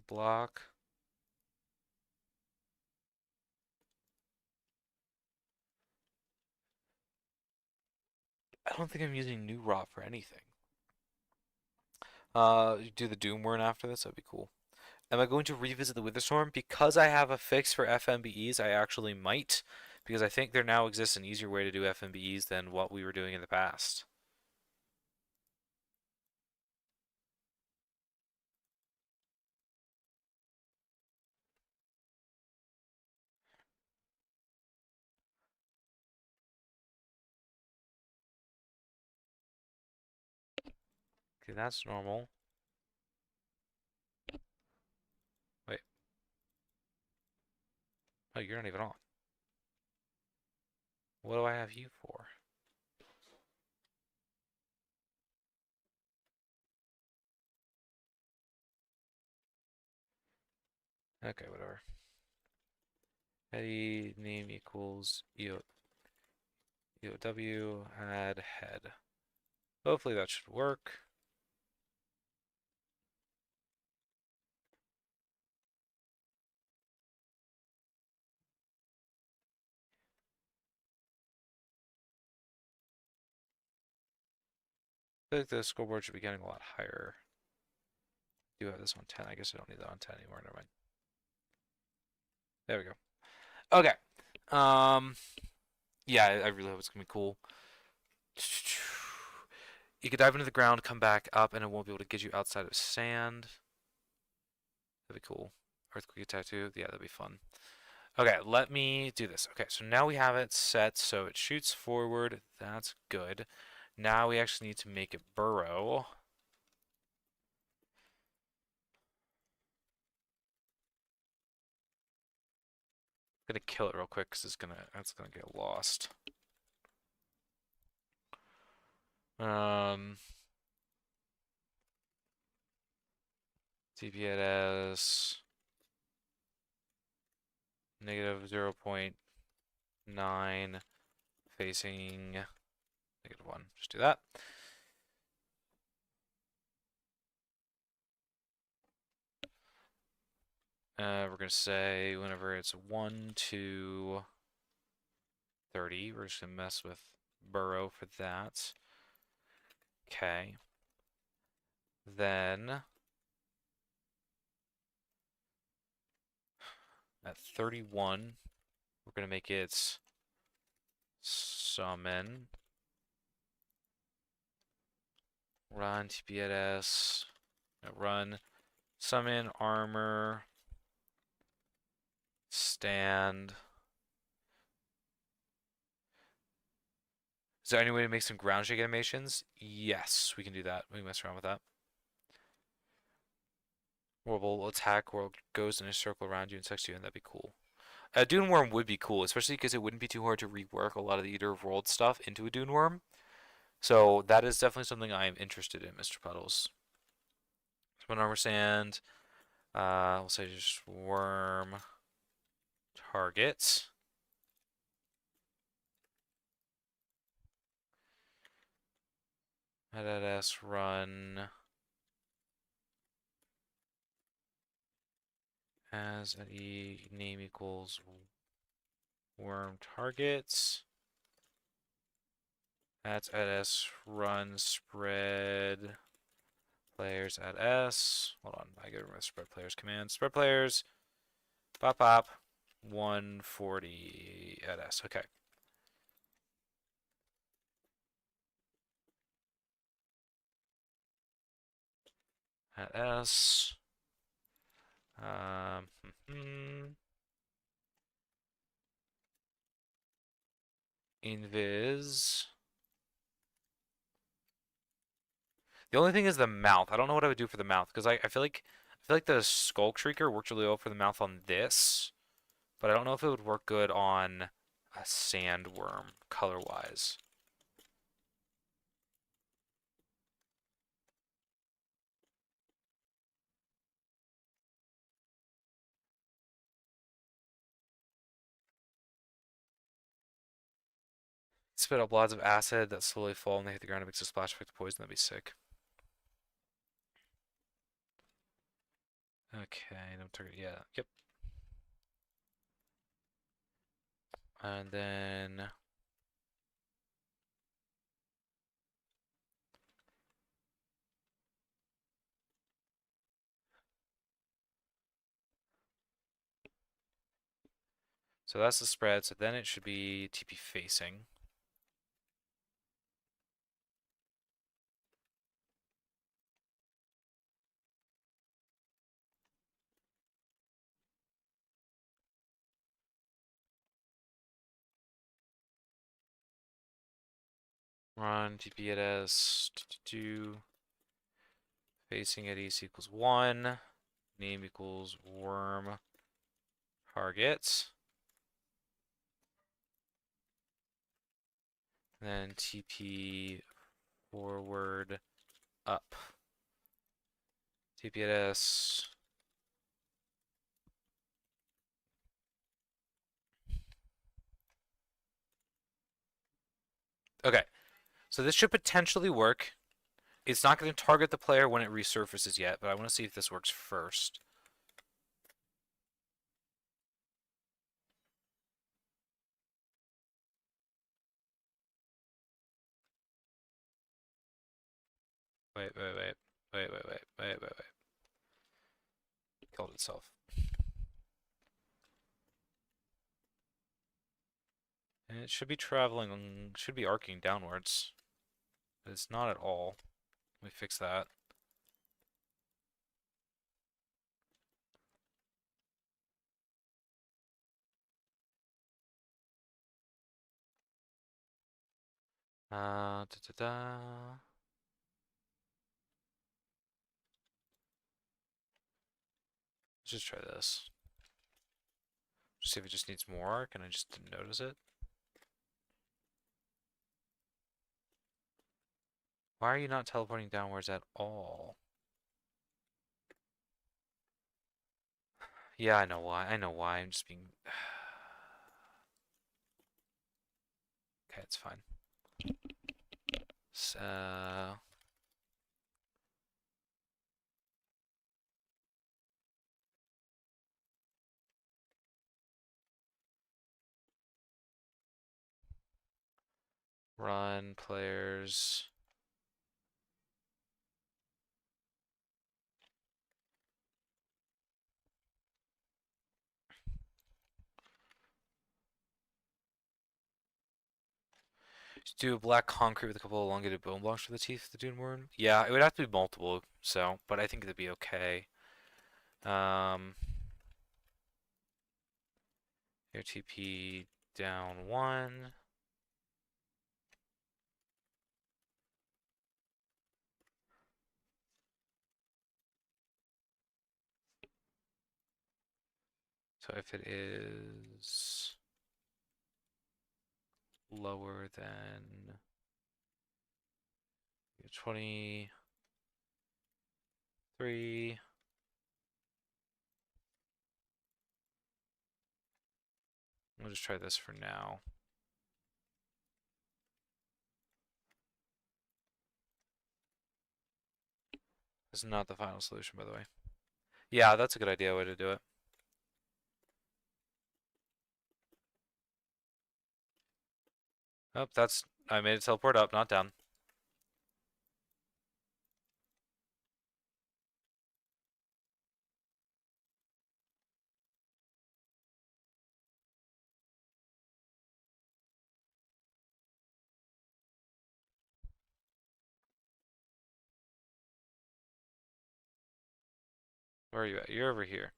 Block. I don't think I'm using New Rot for anything. Do the Doom Wurn after this? That'd be cool. Am I going to revisit the Witherstorm? Because I have a fix for FMBEs, I actually might. Because I think there now exists an easier way to do FMBEs than what we were doing in the past. Okay, that's normal. Wait. Oh, you're not even on. What do I have you for? Okay, whatever. Heady name equals EOW add head. Hopefully that should work. I feel like the scoreboard should be getting a lot higher. I do have this on 10. I guess I don't need that on 10 anymore. Never mind. There we go. Okay. Yeah, I really hope it's gonna be cool. You could dive into the ground, come back up, and it won't be able to get you outside of sand. That'd be cool. Earthquake tattoo. Yeah, that'd be fun. Okay, let me do this. Okay, so now we have it set so it shoots forward. That's good. Now we actually need to make it burrow. I'm gonna kill it real quick because that's gonna get lost. Um, TPS negative 0.9 facing -1. Just do that. We're gonna say whenever it's 1 to 30, we're just gonna mess with burrow for that. Okay. Then at 31, we're gonna make it summon. Run TPS. Run summon armor. Stand. Is there any way to make some ground shake animations? Yes, we can do that. We can mess around with that. Will attack or goes in a circle around you and sucks you, and that'd be cool. A Dune Worm would be cool, especially because it wouldn't be too hard to rework a lot of the Eater of Worlds stuff into a Dune Worm. So that is definitely something I am interested in, Mr. Puddles. Spin Armor Sand. We'll say just Worm target. Let us run as an E name equals worm targets. That's at S run spread players at S. Hold on, I gotta remember spread players command. Spread players, pop pop, 140 at S. Okay. At S. Um, Invis. The only thing is the mouth. I don't know what I would do for the mouth because I feel like the Skulk Shrieker works really well for the mouth on this, but I don't know if it would work good on a sandworm color-wise. Spit up lots of acid that slowly fall and they hit the ground and makes a splash effect of poison. That'd be sick. Okay, no target. Yeah, yep. And then so that's the spread. So then it should be TP facing. Run TP at S. Facing at East equals 1. Name equals worm target. Then TP forward up. TP at S. Okay, so this should potentially work. It's not going to target the player when it resurfaces yet, but I want to see if this works first. Wait. Killed itself. And it should be traveling, should be arcing downwards. But it's not at all. Let me fix that. Da da da. Let's just try this. See if it just needs more arc and I just didn't notice it. Why are you not teleporting downwards at all? Yeah, I know why. I know why. I'm just being... Okay, it's fine. So... Run, players... Just do a black concrete with a couple of elongated bone blocks for the teeth of the Dune Worm. Yeah, it would have to be multiple, so, but I think it'd be okay. Air TP down 1. So if it is lower than 23, we'll just try this for now. This is not the final solution, by the way. Yeah, that's a good idea way to do it. Oh, I made it teleport up, not down. Where are you at? You're over here.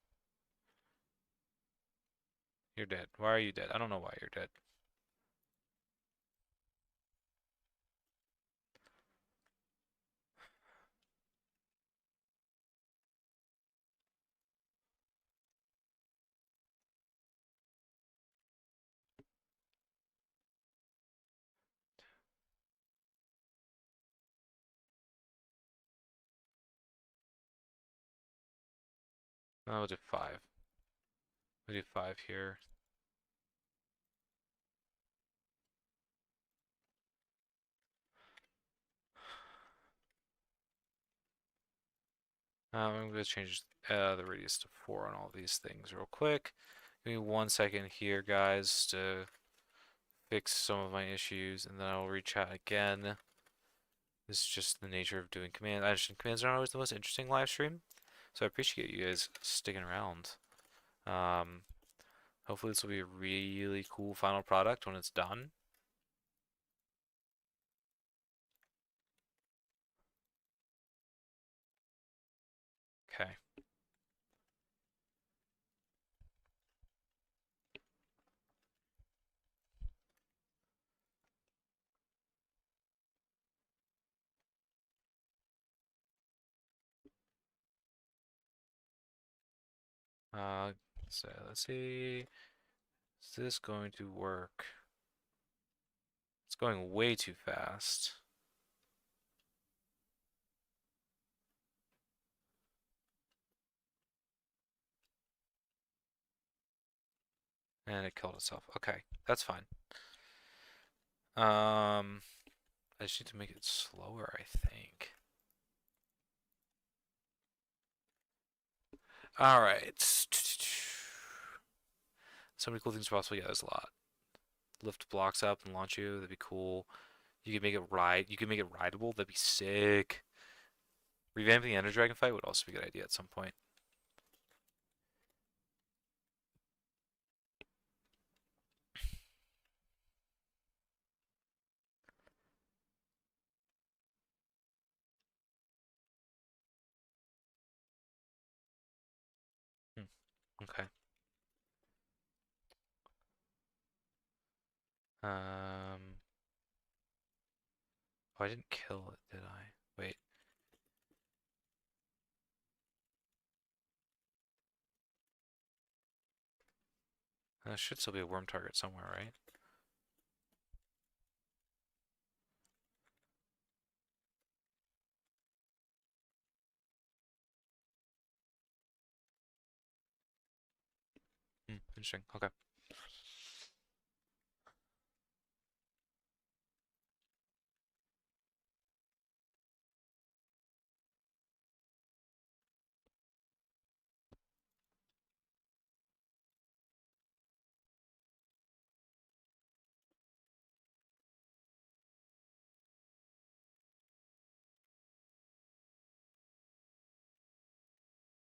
You're dead. Why are you dead? I don't know why you're dead. Oh, we'll do 5. We'll do 5 here. I'm going to change the radius to 4 on all these things real quick. Give me 1 second here, guys, to fix some of my issues, and then I will rechat again. This is just the nature of doing commands. I understand commands aren't always the most interesting live stream, so I appreciate you guys sticking around. Um, Hopefully this will be a really cool final product when it's done. Okay. So let's see. Is this going to work? It's going way too fast. And it killed itself. Okay, that's fine. I just need to make it slower, I think. Alright. So many cool things possible. Yeah, there's a lot. Lift blocks up and launch you. That'd be cool. You could make it ride. You could make it rideable. That'd be sick. Revamping the Ender Dragon fight would also be a good idea at some point. Hmm. Okay. Um. Oh, I didn't kill it, did I? Wait. There should still be a worm target somewhere, right? Hmm. Interesting. Okay.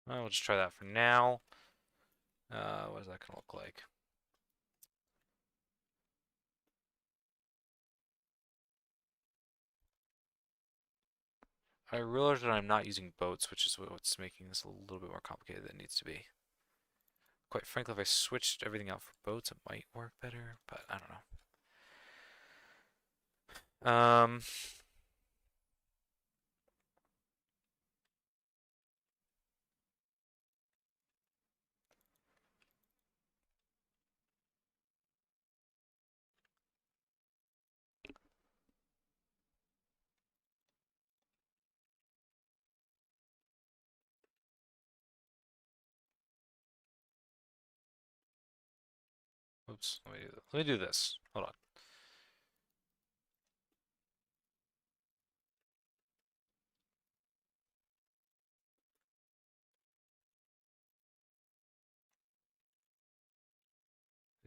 Well, we'll just try that for now. What is that gonna look like? I realize that I'm not using boats, which is what's making this a little bit more complicated than it needs to be. Quite frankly, if I switched everything out for boats, it might work better, but I don't know. Oops, let me do this. Hold on.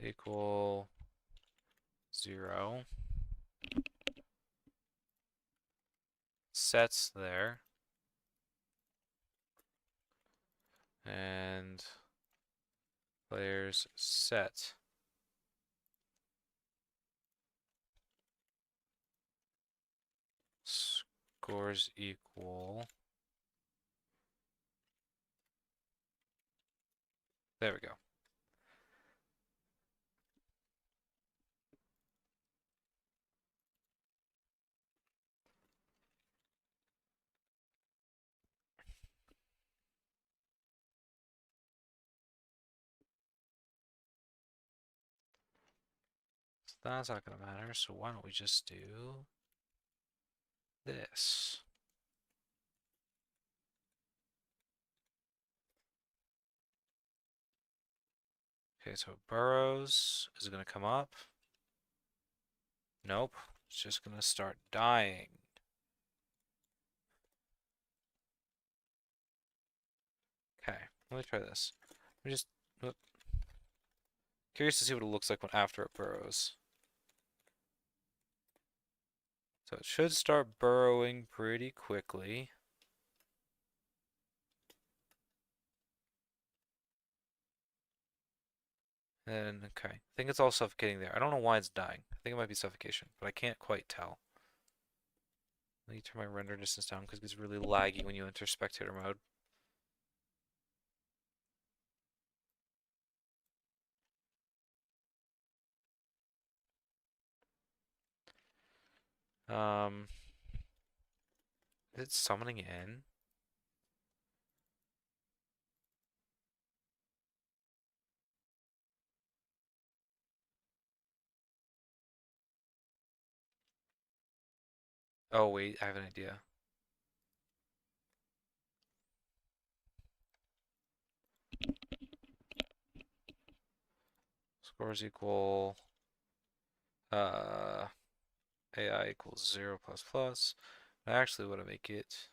Equal 0. Sets there. And players set. Scores equal. There we go. So that's not going to matter, so why don't we just do this? Okay, so it burrows. Is it going to come up? Nope. It's just going to start dying. Let me try this. Let me just... uh, Curious to see what it looks like when after it burrows. So it should start burrowing pretty quickly. And, okay. I think it's all suffocating there. I don't know why it's dying. I think it might be suffocation, but I can't quite tell. Let me turn my render distance down because it's really laggy when you enter spectator mode. Um, is it summoning in? Oh, wait, I have an idea. Scores equal uh AI equals 0 plus plus. I actually want to make it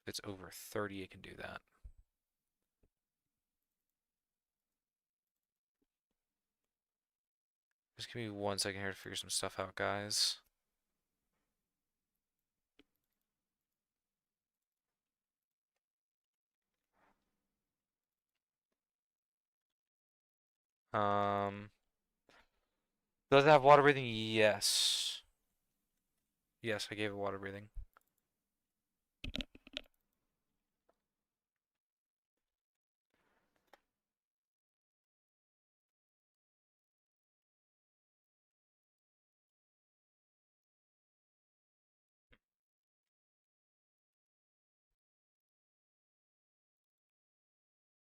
if it's over 30, it can do that. Just give me 1 second here to figure some stuff out, guys. Um, does it have water breathing? Yes. Yes, I gave it water breathing.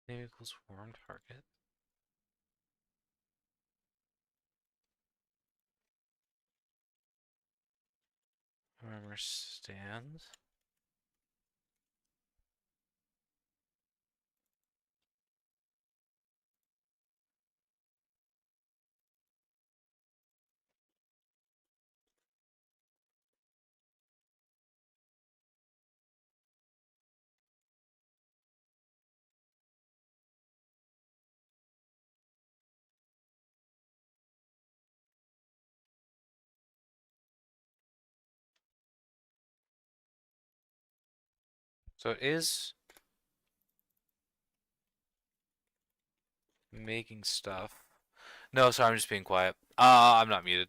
Name equals warm target. Armor stand. So it is making stuff. No, sorry, I'm just being quiet. I'm not muted.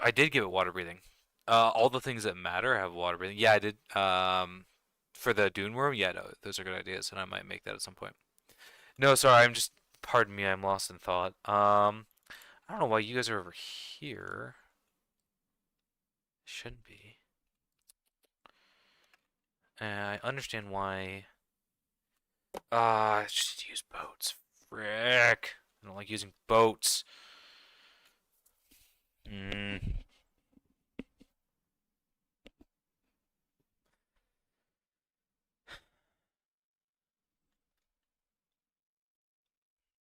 I did give it water breathing. All the things that matter have water breathing. Yeah, I did. For the Dune Worm, yeah, no, those are good ideas, and I might make that at some point. No, sorry, I'm just. Pardon me, I'm lost in thought. I don't know why you guys are over here. Shouldn't be. I understand why. I should use boats. Frick. I don't like using boats. Mm.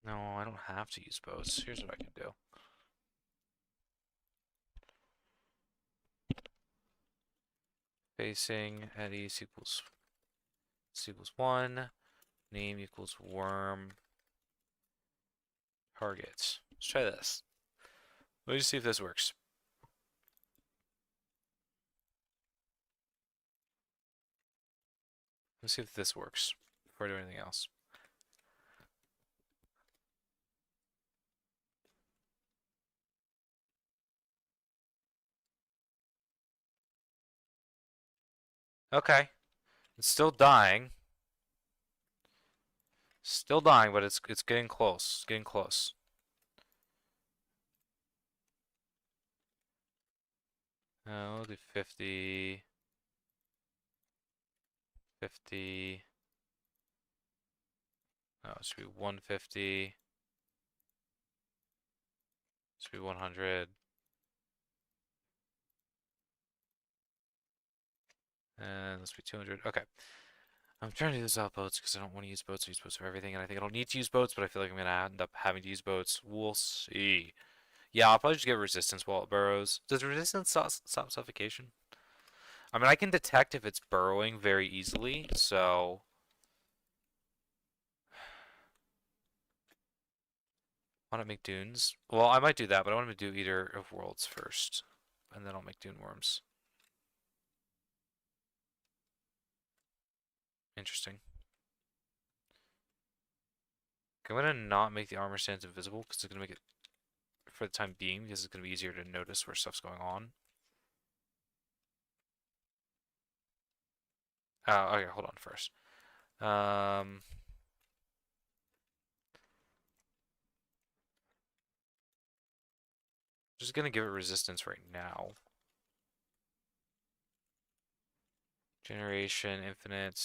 No, I don't have to use boats. Here's what I can do. Facing at east equals 1. Name equals worm. Targets. Let's try this. Let me just see if this works. Let's see if this works before I do anything else. Okay. It's still dying. Still dying, but it's getting close. It's getting close. We'll do 50. 50. Oh, it should be 150. It should be 100. And let's be 200. Okay. I'm trying to do this without boats because I don't want to use boats. I use boats for everything, and I think I don't need to use boats, but I feel like I'm going to end up having to use boats. We'll see. Yeah, I'll probably just get resistance while it burrows. Does resistance stop suffocation? I mean, I can detect if it's burrowing very easily, so why not make dunes? Well, I might do that, but I want to do Eater of Worlds first, and then I'll make dune worms. Interesting. Okay, I'm gonna not make the armor stands invisible because it's gonna make it for the time being because it's gonna be easier to notice where stuff's going on. Okay, hold on first. Just gonna give it resistance right now. Generation, infinite,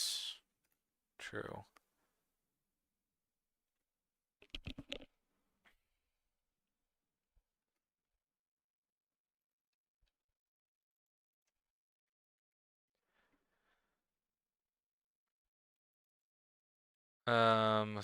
true. Um,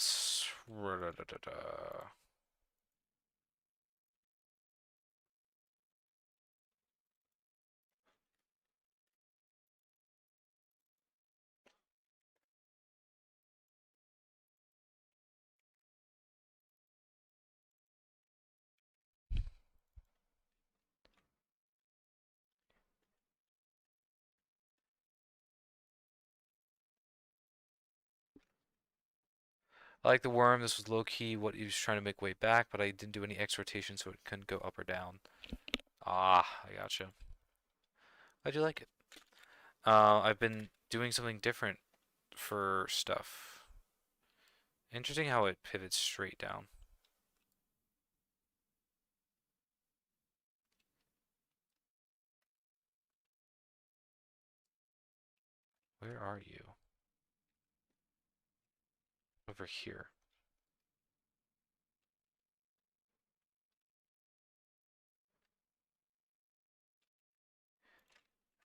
I like the worm. This was low key what he was trying to make way back, but I didn't do any X rotation, so it couldn't go up or down. Ah, I gotcha. I do like it. I've been doing something different for stuff. Interesting how it pivots straight down. Where are you? Over here.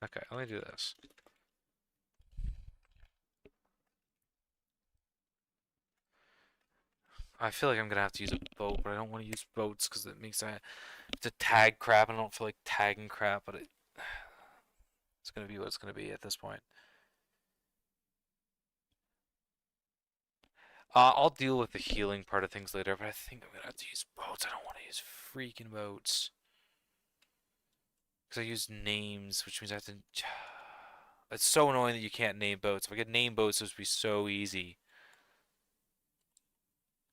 Okay, let me do this. I feel like I'm gonna have to use a boat, but I don't want to use boats because it makes I to tag crap, and I don't feel like tagging crap, but it's gonna be what it's gonna be at this point. I'll deal with the healing part of things later, but I think I'm gonna have to use boats. I don't want to use freaking boats. Because I use names, which means I have to... It's so annoying that you can't name boats. If I could name boats, this would be so easy.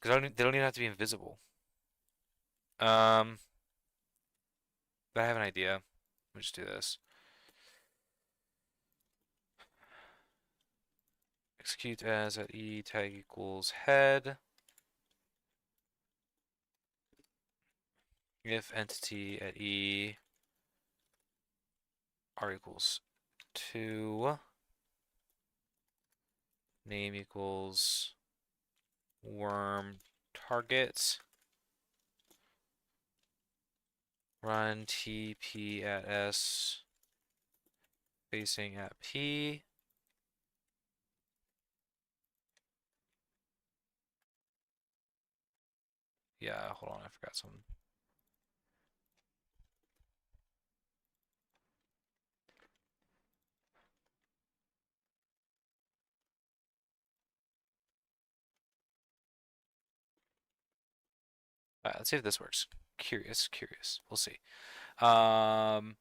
Because they don't even have to be invisible. Um, but I have an idea. Let me just do this. Execute as at E, tag equals head. If entity at E R equals 2, name equals worm target, run TP at S, facing at P. Yeah, hold on, I forgot something. Alright, let's see if this works. Curious, curious. We'll see. Um,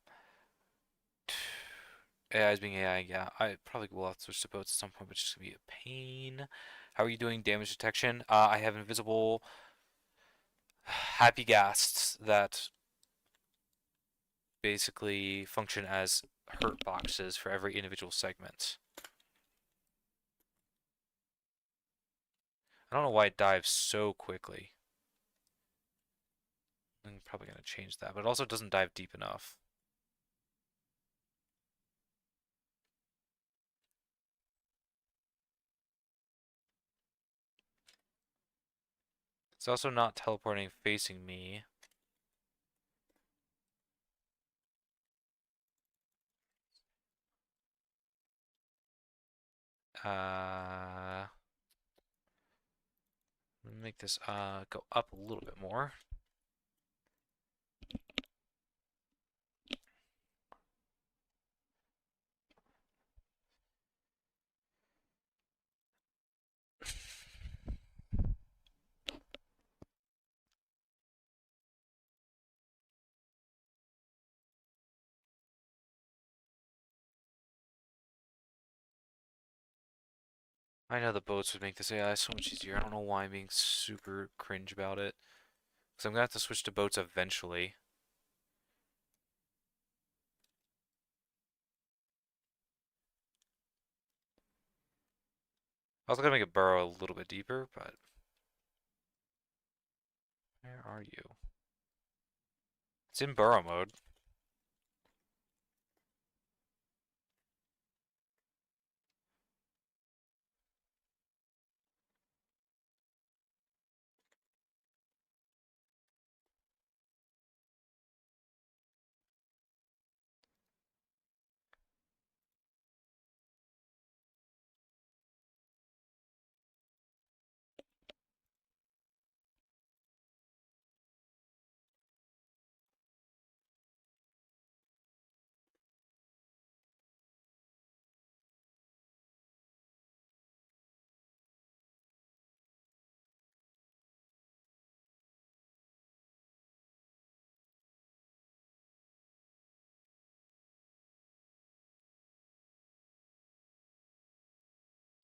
AI is being AI, yeah. I probably will have to switch to boats at some point, but it's just gonna be a pain. How are you doing damage detection? I have invisible happy ghasts that basically function as hurt boxes for every individual segment. I don't know why it dives so quickly. I'm probably going to change that, but it also doesn't dive deep enough. It's also not teleporting facing me. Make this go up a little bit more. I know the boats would make this AI so much easier. I don't know why I'm being super cringe about it. Because I'm gonna have to switch to boats eventually. I was gonna make it burrow a little bit deeper, but where are you? It's in burrow mode.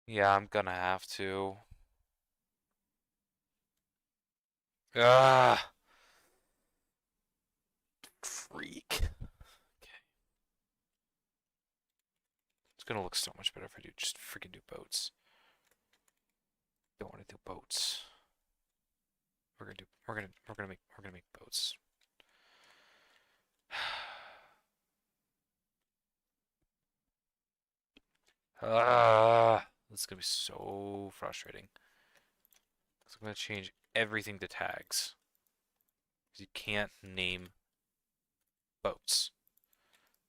Yeah, I'm gonna have to. Ah, freak. Okay. It's gonna look so much better if I do just freaking do boats. Don't want to do boats. We're gonna make boats. Ah, this is gonna be so frustrating. So I'm gonna change everything to tags. Because you can't name boats.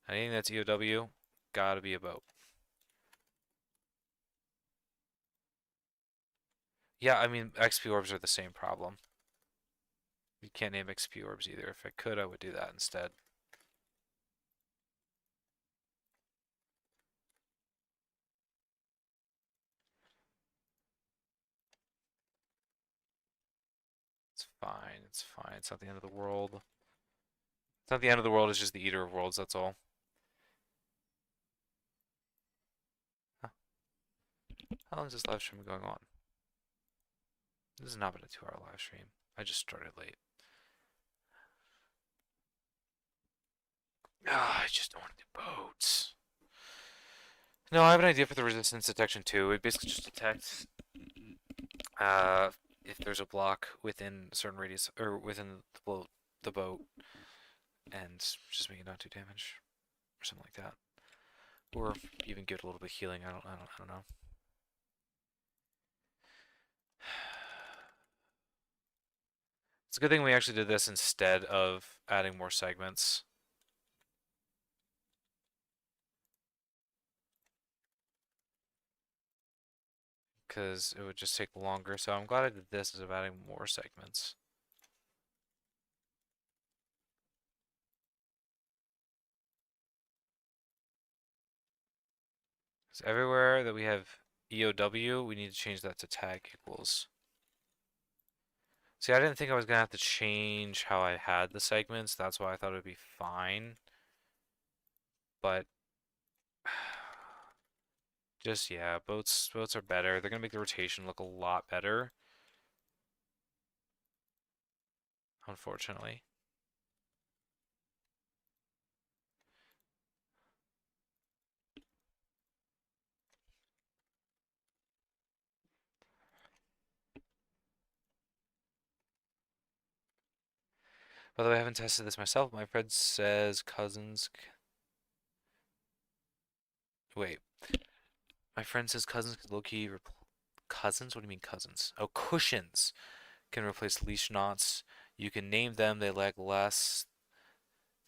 Anything that's EOW, gotta be a boat. Yeah, I mean, XP orbs are the same problem. You can't name XP orbs either. If I could, I would do that instead. It's fine, it's fine. It's not the end of the world. It's not the end of the world, it's just the Eater of Worlds, that's all. Huh. How long is this live stream going on? This has not been a 2-hour live stream. I just started late. Ah, I just don't want to do boats. No, I have an idea for the resistance detection too. It basically just detects if there's a block within a certain radius or within the boat, and just make it not do damage or something like that, or even give it a little bit of healing. I don't know. It's a good thing we actually did this instead of adding more segments. Because it would just take longer, so I'm glad I did this instead of adding more segments. Because everywhere that we have EOW, we need to change that to tag equals. See, I didn't think I was gonna have to change how I had the segments. That's why I thought it would be fine. But just yeah, boats are better. They're gonna make the rotation look a lot better. Unfortunately. By the way, I haven't tested this myself. My friend says wait. My friend says cousins can low-key cousins? What do you mean cousins? Oh, cushions can replace leash knots. You can name them. They lag less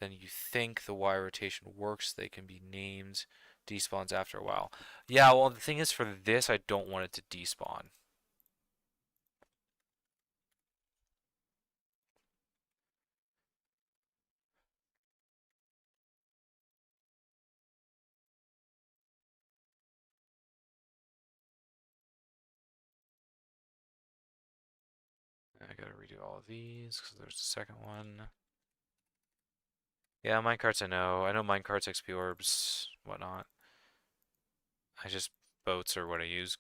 than you think. The Y rotation works. They can be named. Despawns after a while. Yeah, well, the thing is for this, I don't want it to despawn. I gotta redo all of these because there's the second one. Yeah, minecarts I know. I know minecarts, XP orbs, whatnot. I just boats are what I use.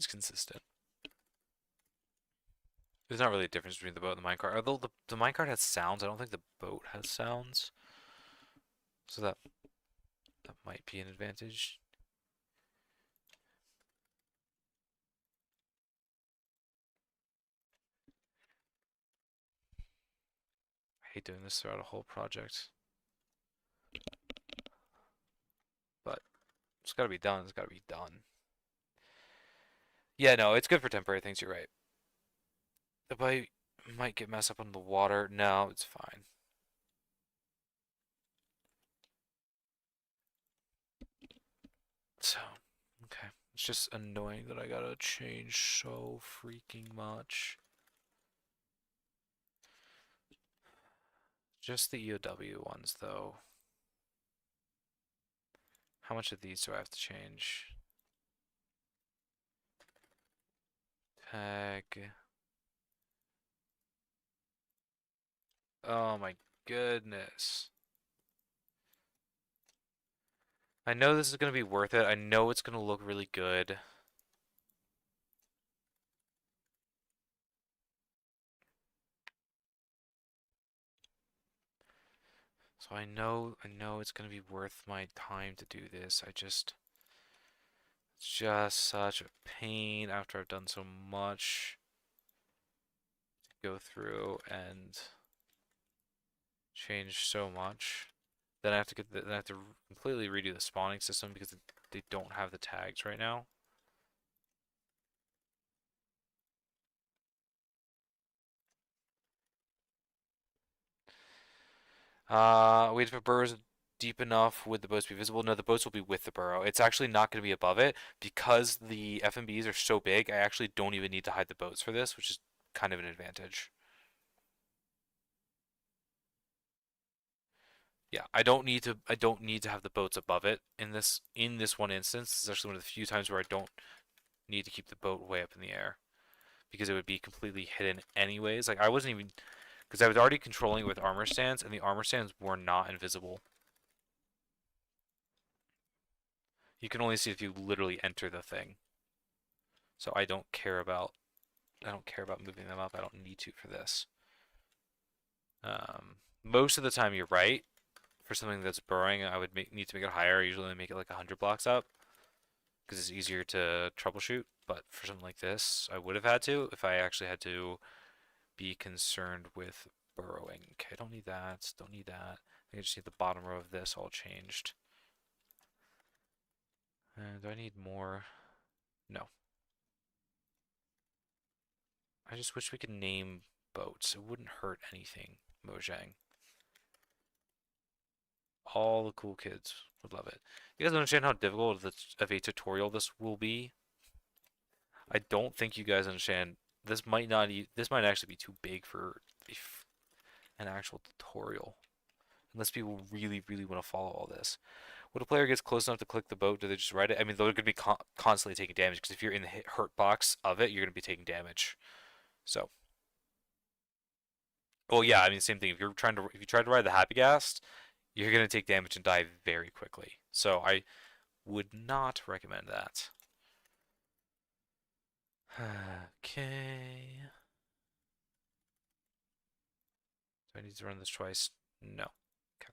It's consistent. There's not really a difference between the boat and the minecart. Although the minecart has sounds, I don't think the boat has sounds. So that might be an advantage. I hate doing this throughout a whole project. But it's gotta be done. It's gotta be done. Yeah, no, it's good for temporary things. You're right. The bite might get messed up on the water. No, it's fine. So, okay. It's just annoying that I gotta change so freaking much. Just the EOW ones, though. How much of these do I have to change? Tag. Oh my goodness. I know this is going to be worth it. I know it's going to look really good. So I know it's going to be worth my time to do this. It's just such a pain after I've done so much to go through and change so much. Then I have to completely redo the spawning system because they don't have the tags right now. Wait for burrows deep enough would the boats be visible? No, the boats will be with the burrow. It's actually not going to be above it because the FMBs are so big. I actually don't even need to hide the boats for this, which is kind of an advantage. Yeah, I don't need to have the boats above it in this one instance. It's actually one of the few times where I don't need to keep the boat way up in the air because it would be completely hidden anyways. Like I wasn't even because I was already controlling it with armor stands and the armor stands were not invisible. You can only see if you literally enter the thing. So I don't care about moving them up. I don't need to for this. Most of the time you're right. For something that's burrowing, I would need to make it higher. I usually make it like 100 blocks up because it's easier to troubleshoot. But for something like this, I would have had to if I actually had to be concerned with burrowing. Okay, I don't need that. Don't need that. I just need the bottom row of this all changed. And do I need more? No. I just wish we could name boats. It wouldn't hurt anything, Mojang. All the cool kids would love it. You guys understand how difficult of a tutorial this will be? I don't think you guys understand. This might actually be too big for an actual tutorial. Unless people really, really want to follow all this. When a player gets close enough to click the boat, do they just ride it? I mean, they're going to be constantly taking damage because if you're in the hurt box of it, you're going to be taking damage. So, well, yeah, I mean, same thing. If you try to ride the Happy Gas, you're going to take damage and die very quickly. So I would not recommend that. Okay. Do I need to run this twice? No. Okay.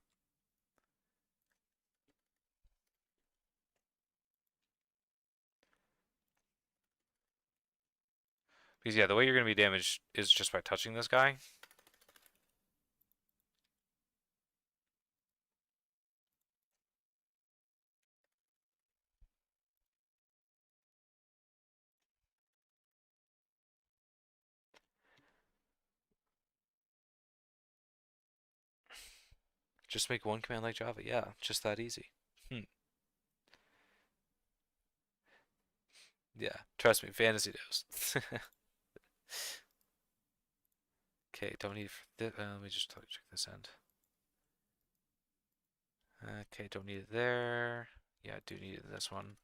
Because yeah, the way you're going to be damaged is just by touching this guy. Just make one command like Java. Yeah, just that easy. Hmm. Yeah, trust me, fantasy knows. Okay, don't need let me just check this end. Okay, don't need it there. Yeah, I do need it in this one.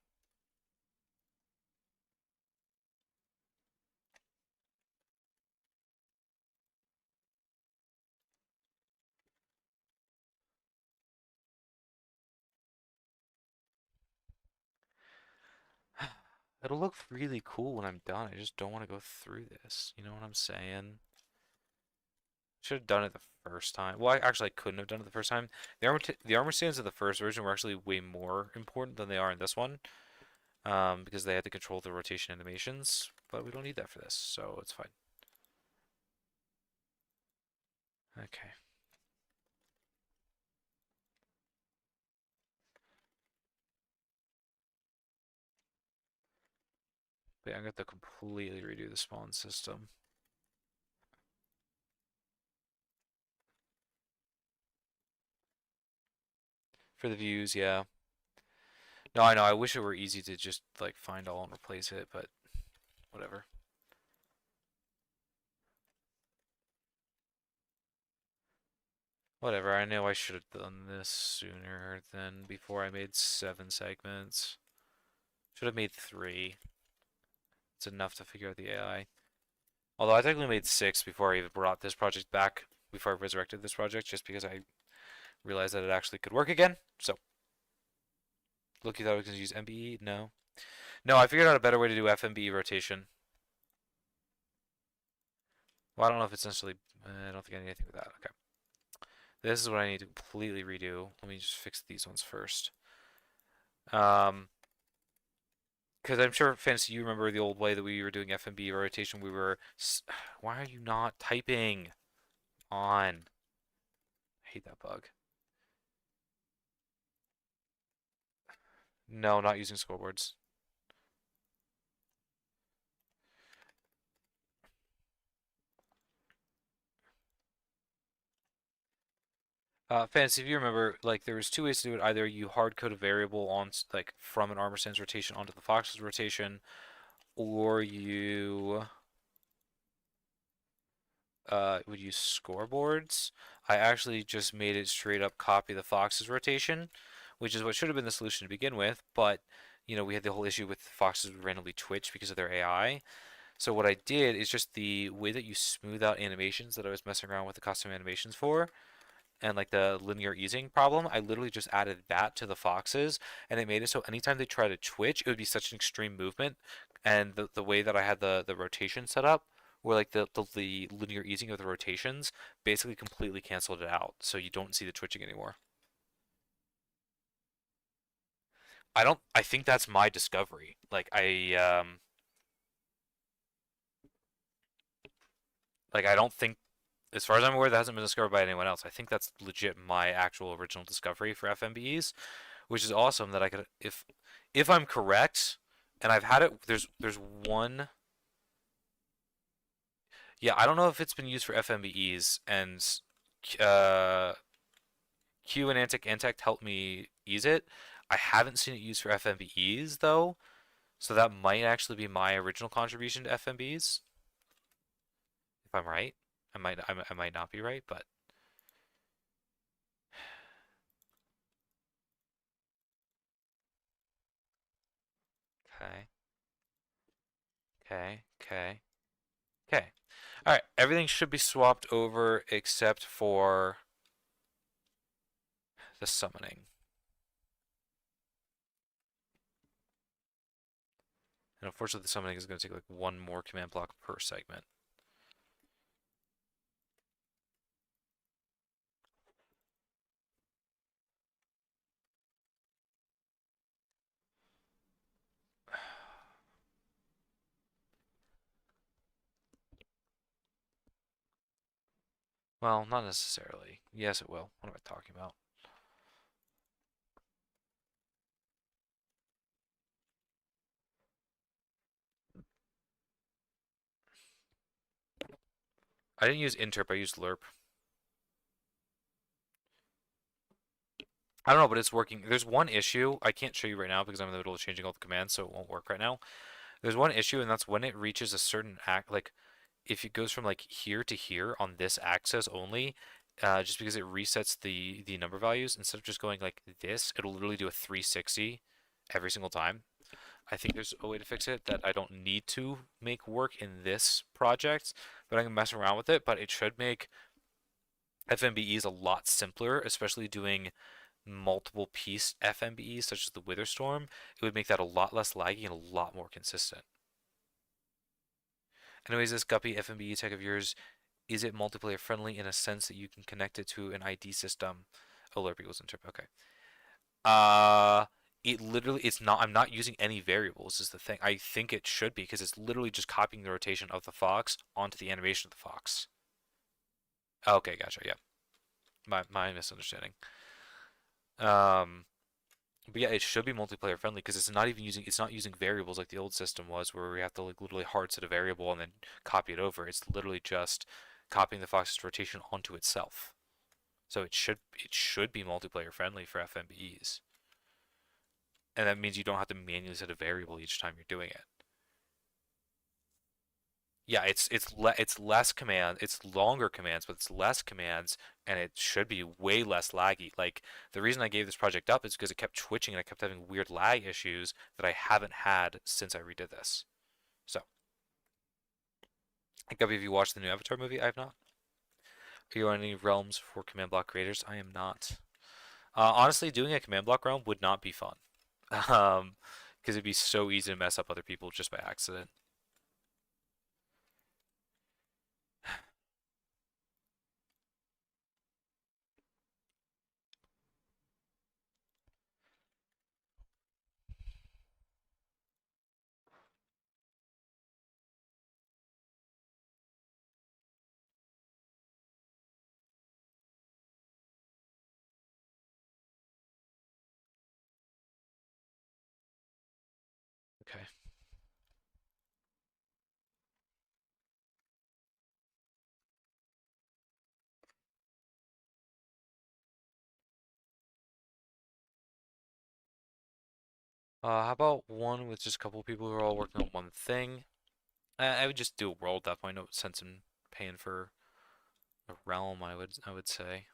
It'll look really cool when I'm done. I just don't want to go through this. You know what I'm saying? Should have done it the first time. Well, I couldn't have done it the first time. The armor stands of the first version were actually way more important than they are in this one, because they had to control the rotation animations. But we don't need that for this, so it's fine. Okay. But yeah, I'm gonna have to completely redo the spawn system. For the views, yeah. No, I know. I wish it were easy to just like find all and replace it, but whatever. Whatever. I know I should have done this sooner than before I made 7 segments. Should have made 3. It's enough to figure out the AI. Although I technically made 6 before I even brought this project back, before I resurrected this project, just because I realized that it actually could work again. So, look, you thought I was going to use MBE? No. No, I figured out a better way to do FMBE rotation. Well, I don't know if it's necessarily. I don't think I need anything with that. Okay. This is what I need to completely redo. Let me just fix these ones first. Because I'm sure, Fantasy, you remember the old way that we were doing FMB rotation. We were. Why are you not typing on? I hate that bug. No, not using scoreboards. Fantasy, if you remember, like there was 2 ways to do it. Either you hard code a variable on like from an armor sense rotation onto the Fox's rotation, or you would use scoreboards. I actually just made it straight up copy the Fox's rotation, which is what should have been the solution to begin with, but we had the whole issue with Foxes would randomly twitch because of their AI. So what I did is just the way that you smooth out animations that I was messing around with the custom animations for, and like the linear easing problem, I literally just added that to the Foxes, and it made it so anytime they try to twitch, it would be such an extreme movement, and the way that I had the rotation set up, where like the linear easing of the rotations basically completely canceled it out, so you don't see the twitching anymore. I think that's my discovery. Like I don't think, as far as I'm aware, that hasn't been discovered by anyone else. I think that's legit my actual original discovery for FMBEs, which is awesome that I could, if I'm correct, and I've had it. There's one. Yeah, I don't know if it's been used for FMBEs, and uh, Q and Antec helped me ease it. I haven't seen it used for FMBEs though, so that might actually be my original contribution to FMBEs. If I'm right, I might not be right, but okay, okay, okay, okay. All right, everything should be swapped over except for the summoning. And unfortunately, the summoning is going to take like 1 more command block per segment. Well, not necessarily. Yes, it will. What am I talking about? I didn't use interp, I used lerp. I don't know, but it's working. There's one issue. I can't show you right now because I'm in the middle of changing all the commands, so it won't work right now. There's one issue, and that's when it reaches a certain like if it goes from like here to here on this axis only, just because it resets the number values instead of just going like this, it'll literally do a 360 every single time. I think there's a way to fix it that I don't need to make work in this project, but I can mess around with it. But it should make FMBEs a lot simpler, especially doing multiple piece FMBEs, such as the Wither Storm, it would make that a lot less laggy and a lot more consistent. Anyways, this Guppy FMBE tech of yours, is it multiplayer friendly in a sense that you can connect it to an ID system? Alert equals interp. Okay. Uh, it literally, it's not, I'm not using any variables is the thing. I think it should be because it's literally just copying the rotation of the fox onto the animation of the fox. Okay, gotcha. Yeah. My misunderstanding. Um, but yeah, it should be multiplayer friendly because it's not using variables like the old system was where we have to like literally hard set a variable and then copy it over. It's literally just copying the fox's rotation onto itself. So it should be multiplayer friendly for FMBEs. And that means you don't have to manually set a variable each time you're doing it. Yeah, it's less command, it's longer commands, but it's less commands, and it should be way less laggy. Like the reason I gave this project up is because it kept twitching and I kept having weird lag issues that I haven't had since I redid this. So, I think have you watched the new Avatar movie? I have not. Are you on any realms for command block creators? I am not. Honestly, doing a command block realm would not be fun. Because it'd be so easy to mess up other people just by accident. Okay. How about one with just a couple people who are all working on one thing? I would just do a world at that point. No sense in paying for a realm. I would say.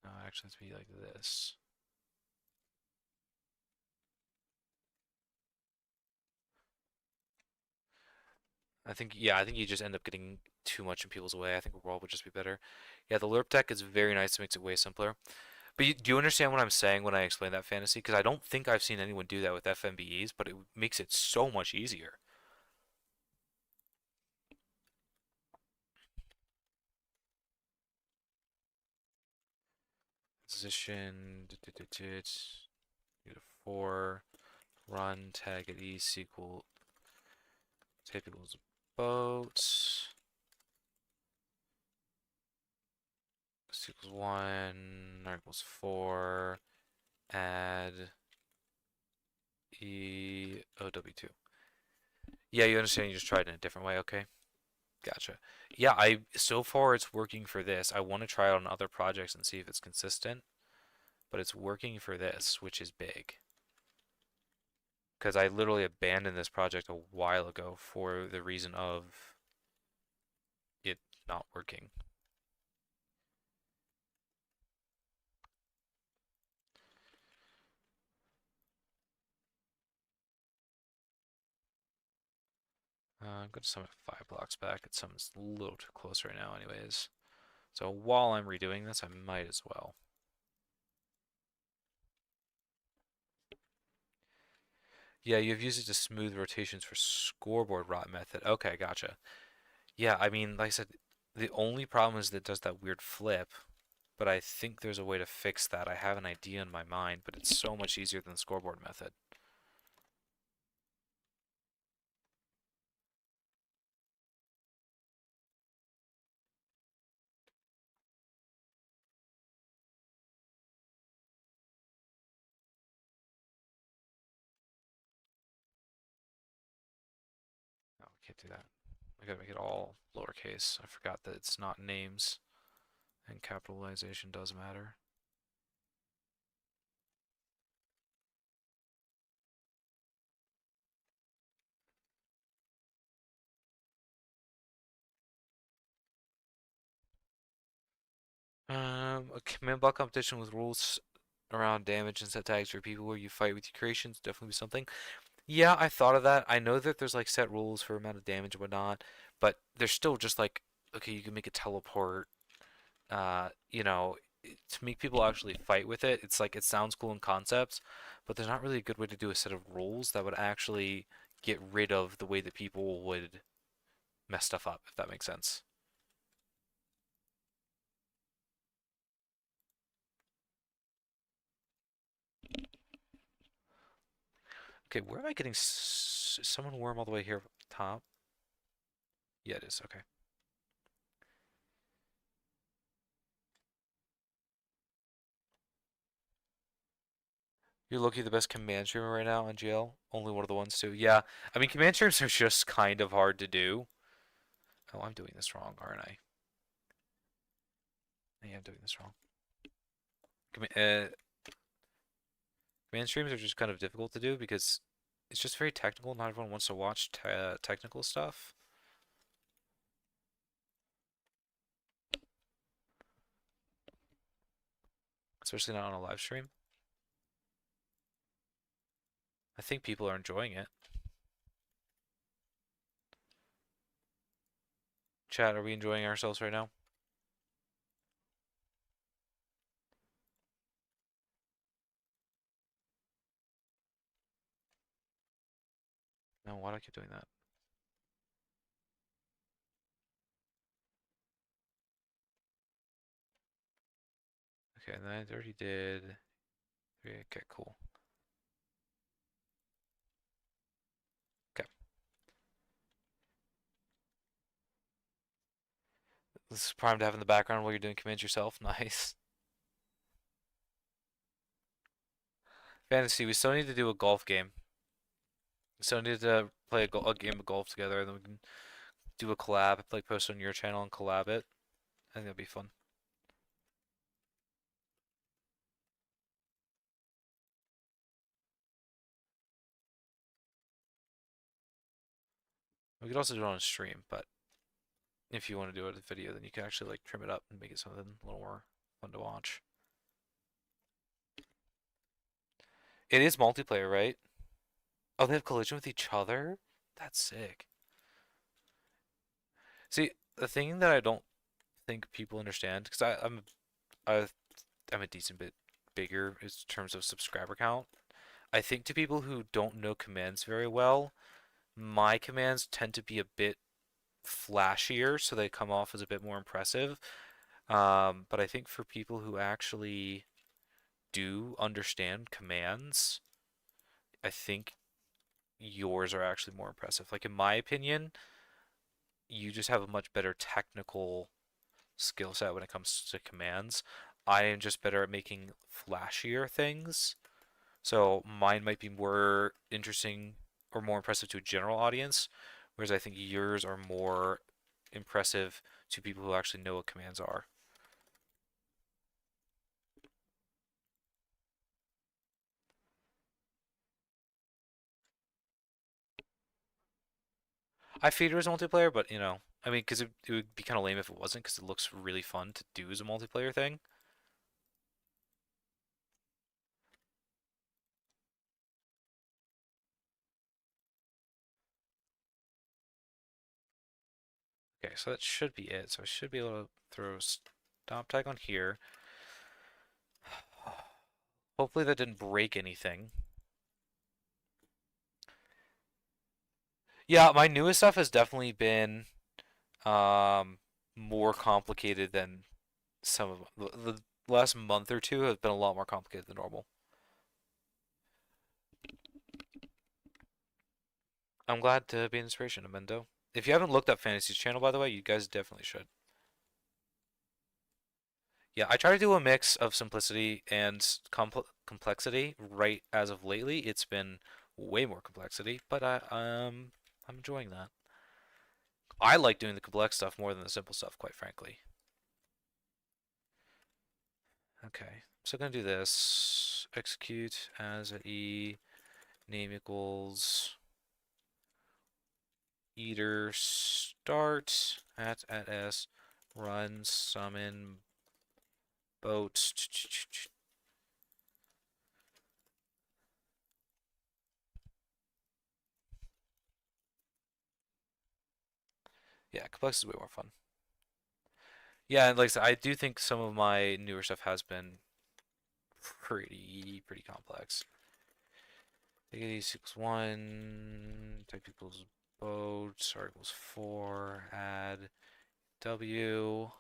No, actually, it's be like this. I think you just end up getting too much in people's way. I think a world would just be better. Yeah, the LERP tech is very nice. It makes it way simpler. But do you understand what I'm saying when I explain that fantasy? Because I don't think I've seen anyone do that with FMBEs, but it makes it so much easier. Position, do the 4, run, tag at E, equal, tape equals boat, this equals 1, R equals 4, add EOW2. Yeah, you understand, you just tried it in a different way, okay? Gotcha. Yeah, so far it's working for this. I want to try it on other projects and see if it's consistent, but it's working for this, which is big. Because I literally abandoned this project a while ago for the reason of it not working. I'm going to summon 5 blocks back. It summons a little too close right now anyways. So while I'm redoing this, I might as well. Yeah, you've used it to smooth rotations for scoreboard rot method. Okay, gotcha. Yeah, I mean, like I said, the only problem is that it does that weird flip, but I think there's a way to fix that. I have an idea in my mind, but it's so much easier than the scoreboard method. No, I can't do that. I gotta make it all lowercase. I forgot that it's not names, and capitalization does matter. A command block competition with rules around damage and set tags for people where you fight with your creations definitely be something. Yeah, I thought of that. I know that there's like set rules for amount of damage and whatnot, but they're still just like, okay, you can make it teleport. You know, to make people actually fight with it, it's like it sounds cool in concepts, but there's not really a good way to do a set of rules that would actually get rid of the way that people would mess stuff up, if that makes sense. Okay, where am I getting someone worm all the way here up top? Yeah, it is. Okay. You're Loki the best command streamer right now in jail? Only one of the ones too. Yeah, I mean command streams are just kind of hard to do. Oh, I'm doing this wrong, aren't I? Yeah, I'm doing this wrong. Command streams are just kind of difficult to do because it's just very technical. Not everyone wants to watch technical stuff, especially not on a live stream. I think people are enjoying it. Chat, are we enjoying ourselves right now? No, why do I keep doing that? Okay, and then I already did. Okay, cool. Okay, this is primed to have in the background while you're doing commands yourself. Nice. Fantasy, we still need to do a golf game. We still need to play a game of golf together, and then we can do a collab, like post on your channel and collab it. I think that'd be fun. We could also do it on a stream, but if you want to do it as a video, then you can actually like trim it up and make it something a little more fun to watch. It is multiplayer, right? Oh, they have collision with each other? That's sick. See, the thing that I don't think people understand, because I, I'm a decent bit bigger in terms of subscriber count. I think to people who don't know commands very well, my commands tend to be a bit flashier, so they come off as a bit more impressive. But I think for people who actually do understand commands, I think yours are actually more impressive. Like in my opinion, you just have a much better technical skill set when it comes to commands. I am just better at making flashier things. So mine might be more interesting or more impressive to a general audience, whereas I think yours are more impressive to people who actually know what commands are. I figured it was multiplayer, but I mean, because it would be kind of lame if it wasn't, because it looks really fun to do as a multiplayer thing. Okay, so that should be it. So I should be able to throw a stop tag on here. Hopefully that didn't break anything. Yeah, my newest stuff has definitely been um, more complicated than some of the last month or two has been a lot more complicated than normal. I'm glad to be an inspiration, Amendo. If you haven't looked up Fantasy's channel, by the way, you guys definitely should. Yeah, I try to do a mix of simplicity and complexity. Right as of lately, it's been way more complexity, but I'm enjoying that. I like doing the complex stuff more than the simple stuff, quite frankly. Okay, so I'm gonna do this. Execute as at E, name equals eater start at S, run summon boat. Yeah, complex is way more fun. Yeah, and like I said, I do think some of my newer stuff has been pretty complex. These equals 1, type equals boat, star equals 4, add W,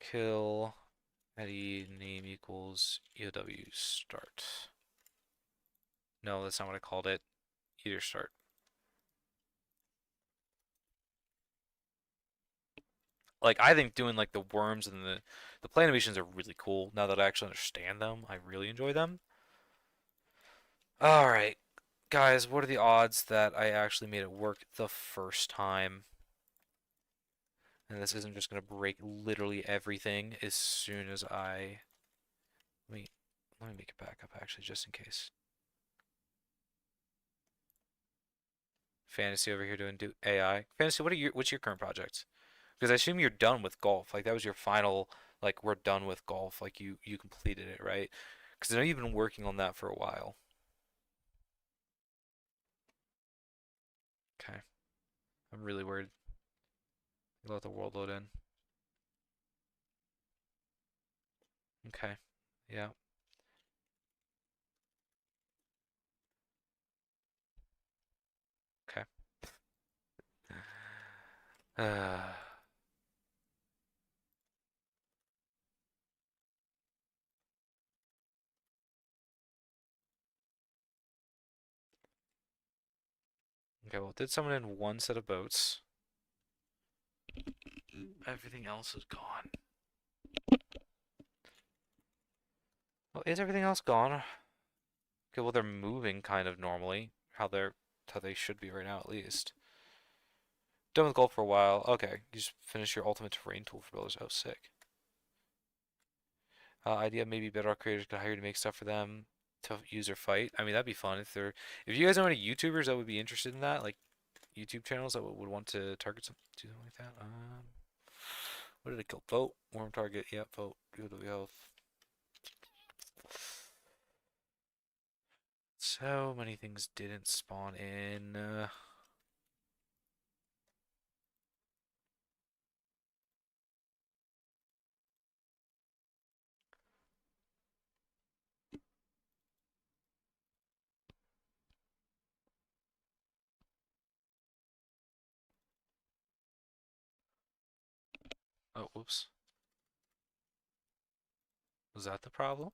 kill, add E, name equals EOW start. No, that's not what I called it. Either start. Like I think doing like the worms and the play animations are really cool. Now that I actually understand them, I really enjoy them. All right, guys, what are the odds that I actually made it work the first time? And this isn't just gonna break literally everything as soon as I let me let me make it back up actually just in case. Fantasy over here doing do AI. Fantasy, what's your current project? Because I assume you're done with golf. Like that was your final like we're done with golf. Like you completed it, right? Because I know you've been working on that for a while. Okay. I'm really worried. Let the world load in. Okay. Yeah. Okay. Uh, okay, well, did someone in one set of boats? Everything else is gone. Well, is everything else gone? Okay, well, they're moving kind of normally. How they should be right now, at least. Done with golf for a while. Okay, you just finished your ultimate terrain tool for builders. Oh, sick. Idea maybe Bedrock creators could hire you to make stuff for them to use or fight. I mean, that'd be fun if you guys know any YouTubers that would be interested in that, like YouTube channels that would want to target something like that. What did it kill? Vote. Warm target. Yep, vote. Good health. So many things didn't spawn in. Oh, whoops. Was that the problem?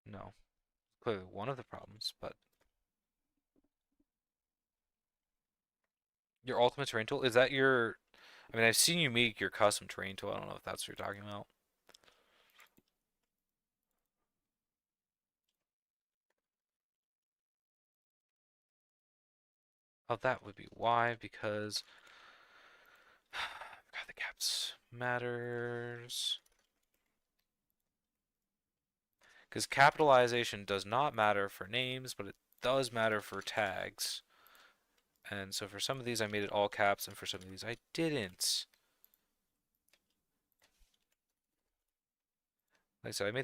No. Clearly one of the problems, but your ultimate terrain tool, is that your I mean, I've seen you make your custom terrain tool. I don't know if that's what you're talking about. Oh, that would be why, because God, the caps matters. Because capitalization does not matter for names, but it does matter for tags. And so for some of these, I made it all caps, and for some of these, I didn't. Like I said,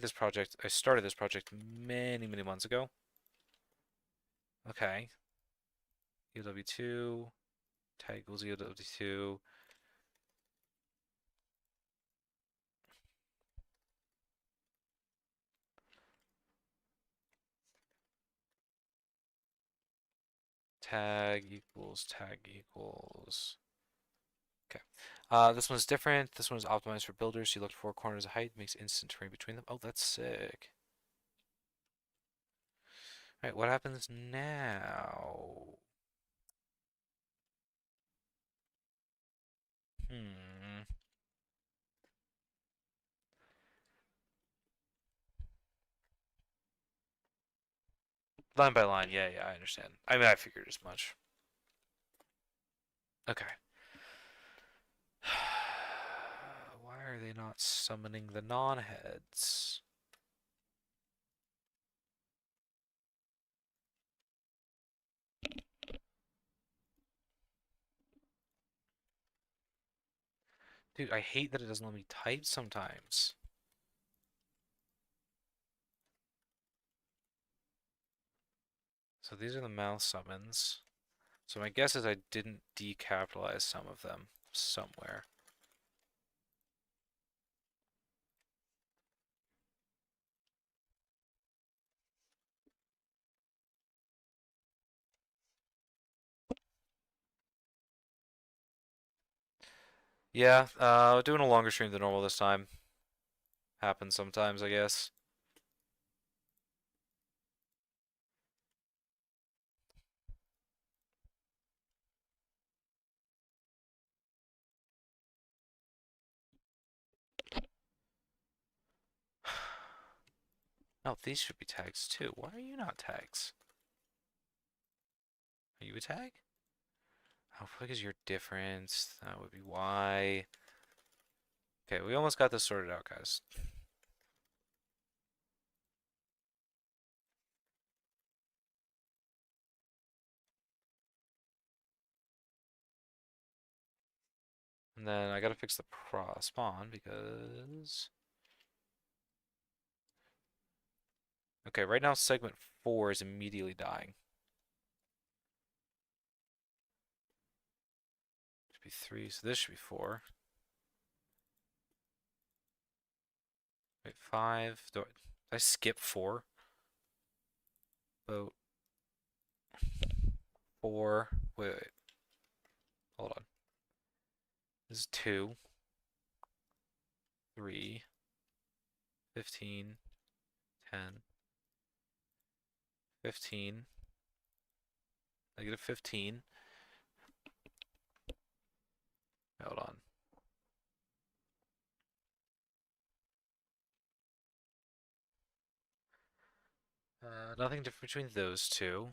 I started this project many months ago. Okay. EOW2, tag equals EOW2. Tag equals. Okay. This one's different. This one's optimized for builders. You look 4 corners of height, makes instant terrain between them. Oh, that's sick. All right, what happens now? Hmm. Line by line, yeah, I understand. I mean, I figured as much. Okay. Why are they not summoning the non-heads? Dude, I hate that it doesn't let me type sometimes. So these are the mouth summons. So my guess is I didn't decapitalize some of them somewhere. Yeah, doing a longer stream than normal this time. Happens sometimes, I guess. Oh, these should be tags too. Why are you not tags? Are you a tag? Oh, because you're different. That would be why. Okay, we almost got this sorted out, guys. And then I gotta fix the spawn because... Okay, right now segment 4 is immediately dying. Should be 3, so this should be 4. Wait, 5. Did I skip 4? Boat 4. Wait. Hold on. This is 2, 3, 15, 10, 15, -15. Hold on. Nothing different between those two.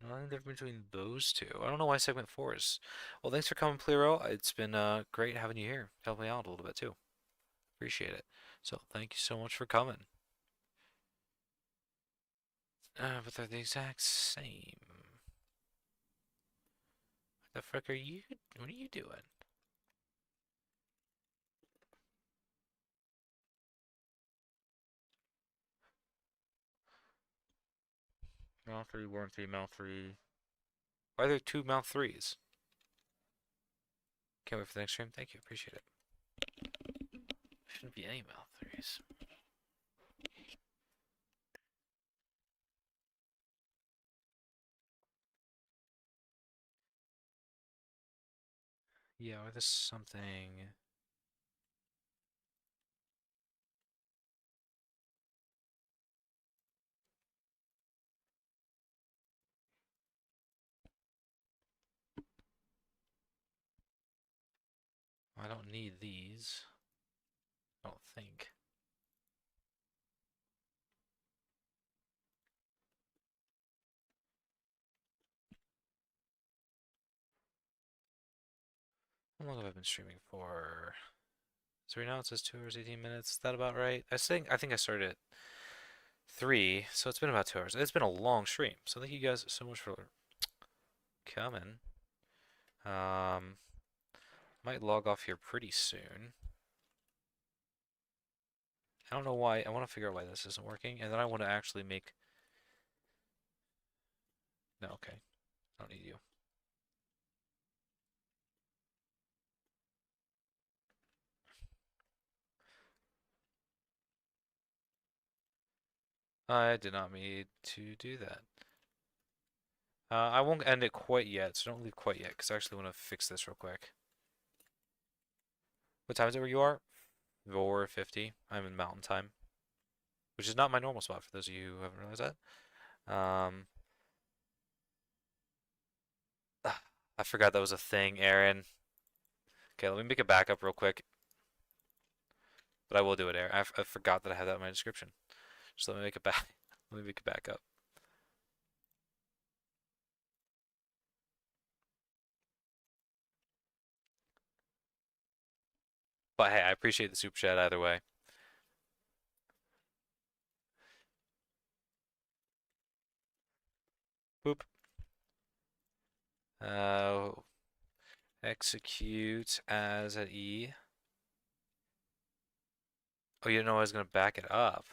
Nothing different between those two. I don't know why segment 4 is. Well, thanks for coming, Plero. It's been great having you here. Help me out a little bit too. Appreciate it. So thank you so much for coming. But they're the exact same. What the frick are you? What are you doing? Mount 3, Warm 3, Mount 3. Why are there 2 Mount 3s? Can't wait for the next stream. Thank you. Appreciate it. Shouldn't be any Mount 3s. Yeah, or this something. I don't need these. I don't think. How long have I been streaming for? So right now it says 2 hours 18 minutes. Is that about right? I think I started at 3, so it's been about 2 hours. It's been a long stream. So thank you guys so much for coming. Might log off here pretty soon. I don't know why. I want to figure out why this isn't working, and then I want to actually make. No, okay. I don't need you. I did not mean to do that. I won't end it quite yet, so don't leave quite yet, because I actually want to fix this real quick. What time is it where you are? 4:50. I'm in mountain time, which is not my normal spot for those of you who haven't realized that. I forgot that was a thing, Aaron. Okay, let me make a backup real quick. But I will do it, Aaron. I forgot that I had that in my description. Just let me make it back. Let me make it back up. But hey, I appreciate the super chat either way. Boop. Uh, execute as at E. Oh, you didn't know I was gonna back it up.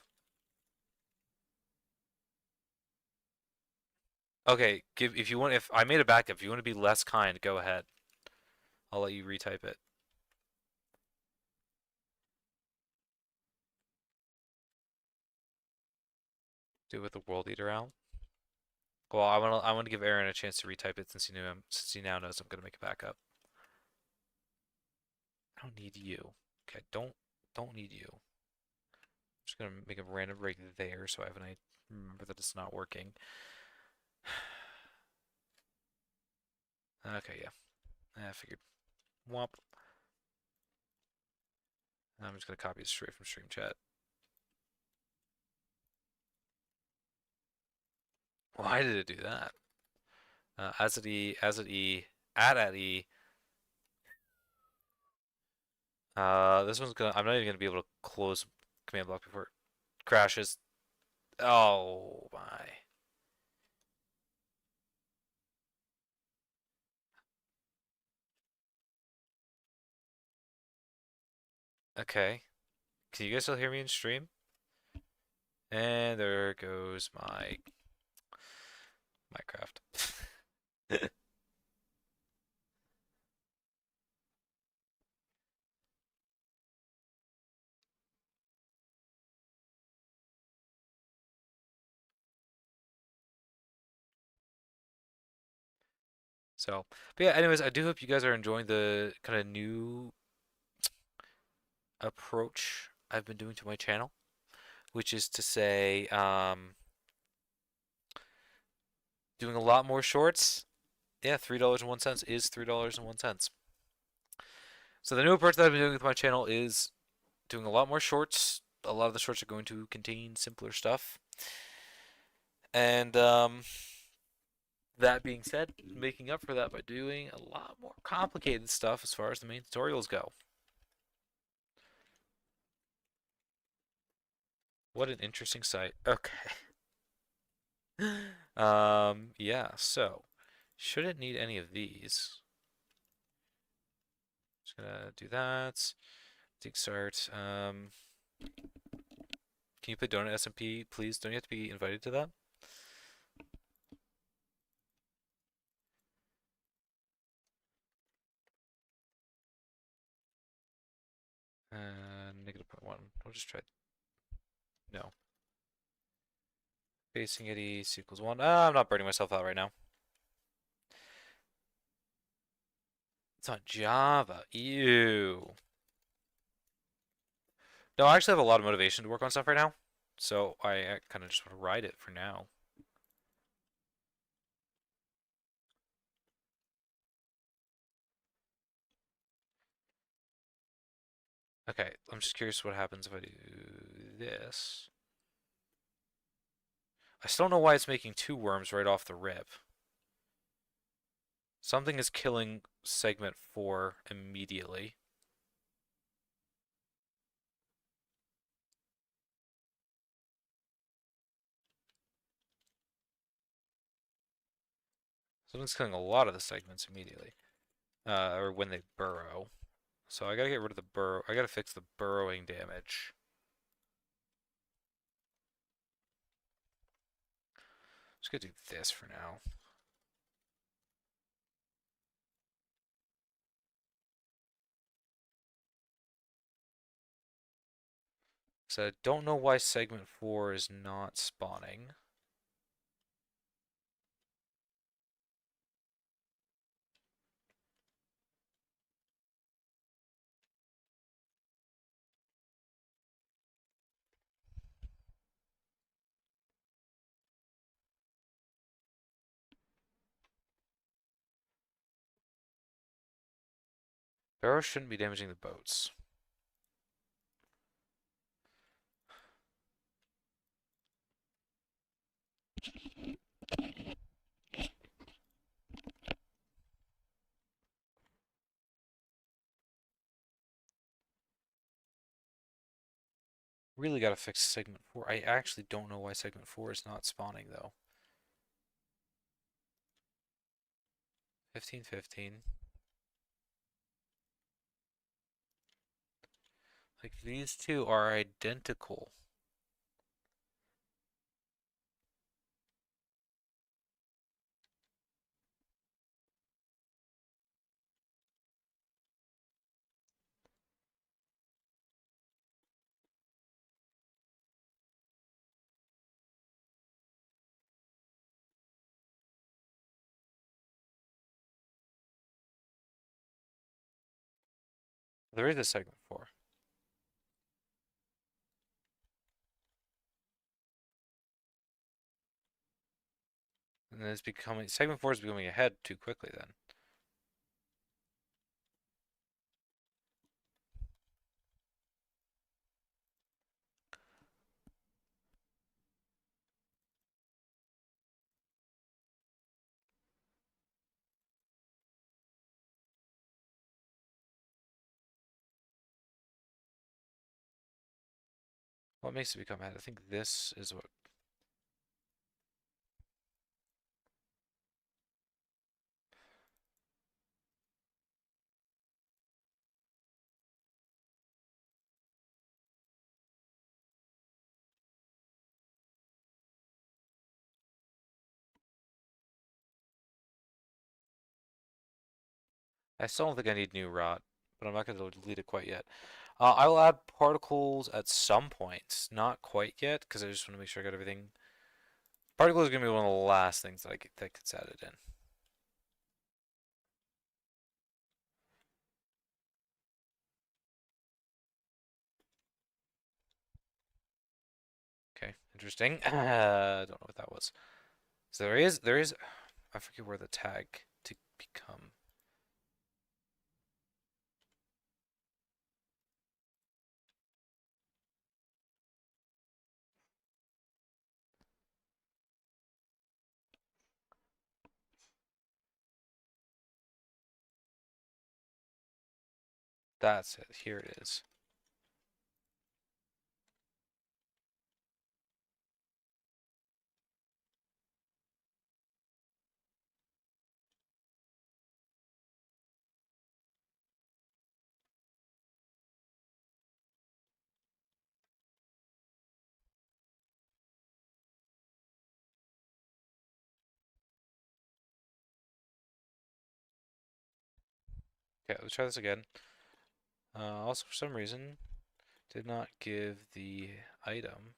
Okay, give if you want. If I made a backup, if you want to be less kind, go ahead. I'll let you retype it. Do it with the world eater out. Well, I want to give Aaron a chance to retype it since he now knows I'm gonna make a backup. I don't need you. Okay, don't need you. I'm just gonna make a random break there so I have an idea. Remember that it's not working. Okay, yeah. I figured. Womp. I'm just gonna copy it straight from stream chat. Why did it do that? As at E, at E. This one's gonna. I'm not even gonna be able to close command block before it crashes. Oh my. Okay. Can you guys still hear me in stream? And there goes my Minecraft. So, but yeah, anyways, I do hope you guys are enjoying the kind of new approach I've been doing to my channel, which is to say, doing a lot more shorts. Yeah, $3.01 is $3.01. So the new approach that I've been doing with my channel is doing a lot more shorts. A lot of the shorts are going to contain simpler stuff. And that being said, making up for that by doing a lot more complicated stuff as far as the main tutorials go. What an interesting site. Okay. Yeah, so shouldn't need any of these. Just gonna do that. Dig start. Can you play Donut SMP, please? Don't you have to be invited to that? -0.1. We'll just try. No. Facing at E equals 1. I'm not burning myself out right now. It's on Java. Ew. No, I actually have a lot of motivation to work on stuff right now. So I kind of just want to ride it for now. Okay, I'm just curious what happens if I do this. I still don't know why it's making two worms right off the rip. Something is killing segment 4 immediately. Something's killing a lot of the segments immediately. Or when they burrow. So I gotta get rid of the burrow. I gotta fix the burrowing damage. Just gonna do this for now. So I don't know why segment 4 is not spawning. Barrows shouldn't be damaging the boats. Really gotta fix segment 4. I actually don't know why segment 4 is not spawning though. 15-15. Like these two are identical. There is a segment 4. And then it's becoming segment 4 is becoming ahead too quickly then. What makes it become ahead? I think this is I still don't think I need new rot, but I'm not going to delete it quite yet. I will add particles at some point, not quite yet, because I just want to make sure I got everything. Particles is going to be one of the last things that that gets added in. Okay, interesting. I don't know what that was. So there is, I forget where the tag to become. That's it. Here it is. Okay, let's try this again. Also, for some reason, did not give the item.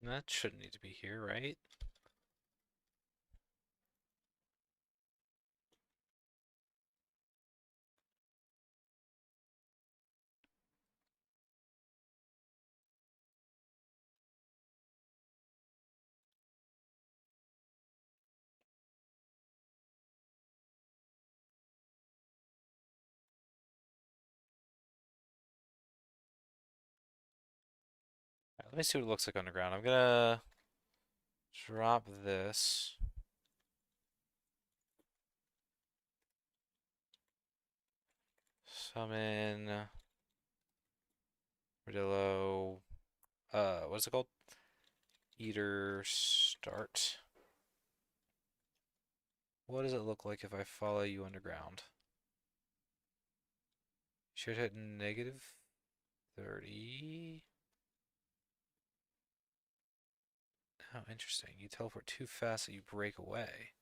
That shouldn't need to be here, right? Let me see what it looks like underground. I'm gonna drop this. Summon Rodillo. What's it called? Eater start. What does it look like if I follow you underground? Should hit negative 30. How interesting. You teleport too fast that you break away.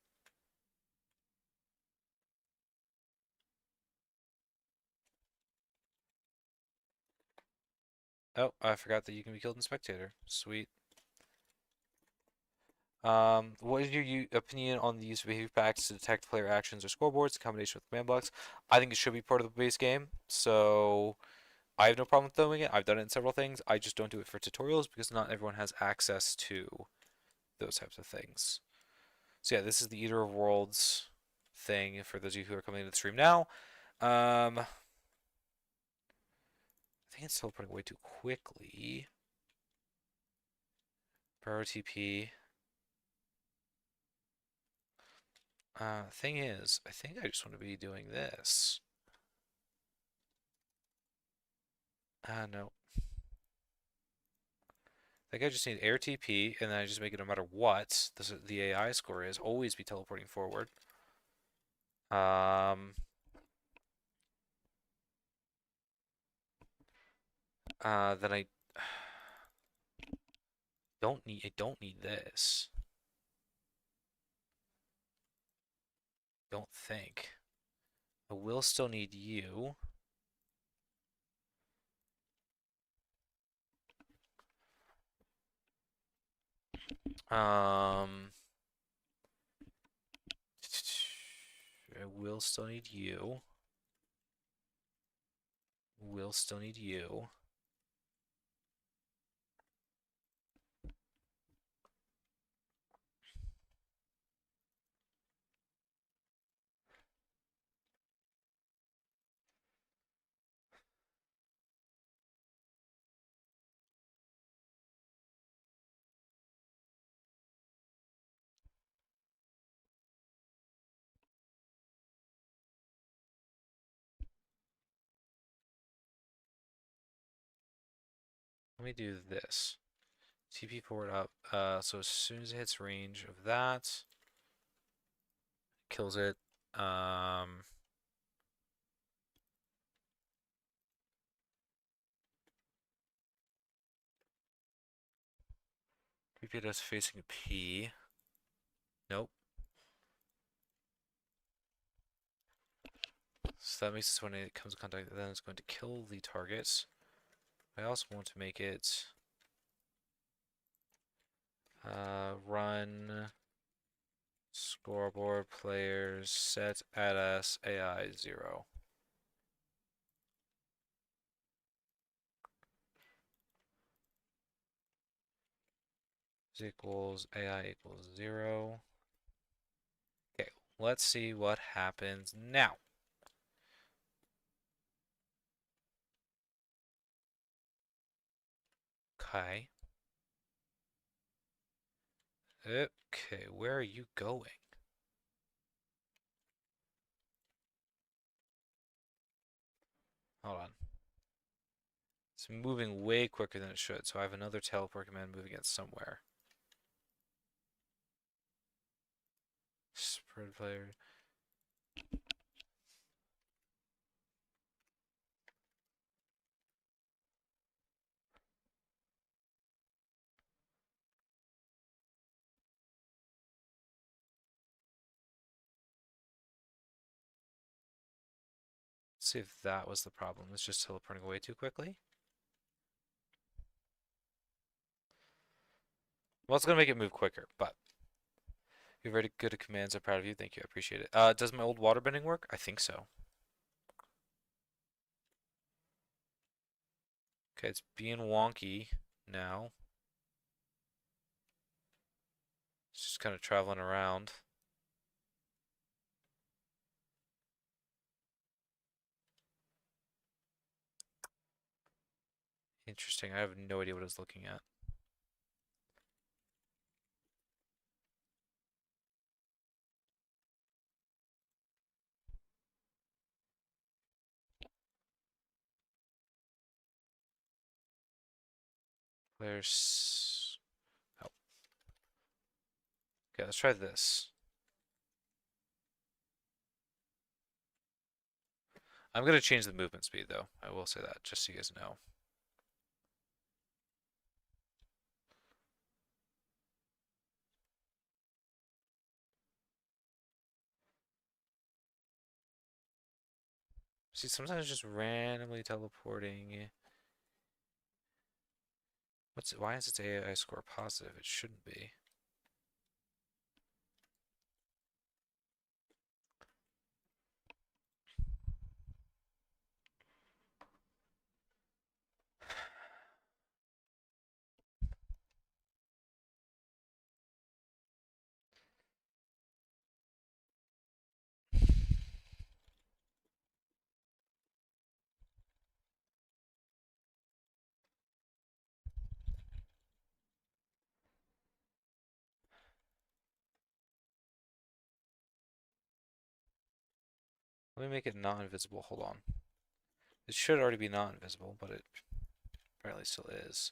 Oh, I forgot that you can be killed in Spectator. Sweet. What is your opinion on the use of behavior packs to detect player actions or scoreboards in combination with command blocks? I think it should be part of the base game, so I have no problem with doing it. I've done it in several things. I just don't do it for tutorials because not everyone has access to those types of things. So yeah, this is the Eater of Worlds thing for those of you who are coming into the stream now. I think it's teleporting way too quickly. Per TP. Thing is, I think I just want to be doing this. No. I think I just need air TP, and then I just make it no matter what the AI score is, always be teleporting forward. Um, then I don't need this. Don't think. I will still need you. Um, I will still need you. Will still need you. Let me do this. TP forward up. So as soon as it hits range of that, kills it. Repeat us facing a P. Nope. So that makes it when it comes in contact, then it's going to kill the targets. I also want to make it run scoreboard players set at us AI 0. Is equals AI equals 0. Okay, let's see what happens now. Okay. Okay, where are you going? Hold on. It's moving way quicker than it should, so I have another teleport command moving it somewhere. Spread player. Let's see if that was the problem. It's just teleporting away too quickly. Well, it's going to make it move quicker, but you're very good at commands. I'm proud of you. Thank you. I appreciate it. Does my old waterbending work? I think so. Okay, it's being wonky now. It's just kind of traveling around. Interesting. I have no idea what I was looking at. There's... Oh. Okay, let's try this. I'm going to change the movement speed, though. I will say that, just so you guys know. See, sometimes just randomly teleporting. Why is its AI score positive? It shouldn't be. Let me make it not invisible. Hold on. It should already be not invisible, but it apparently still is.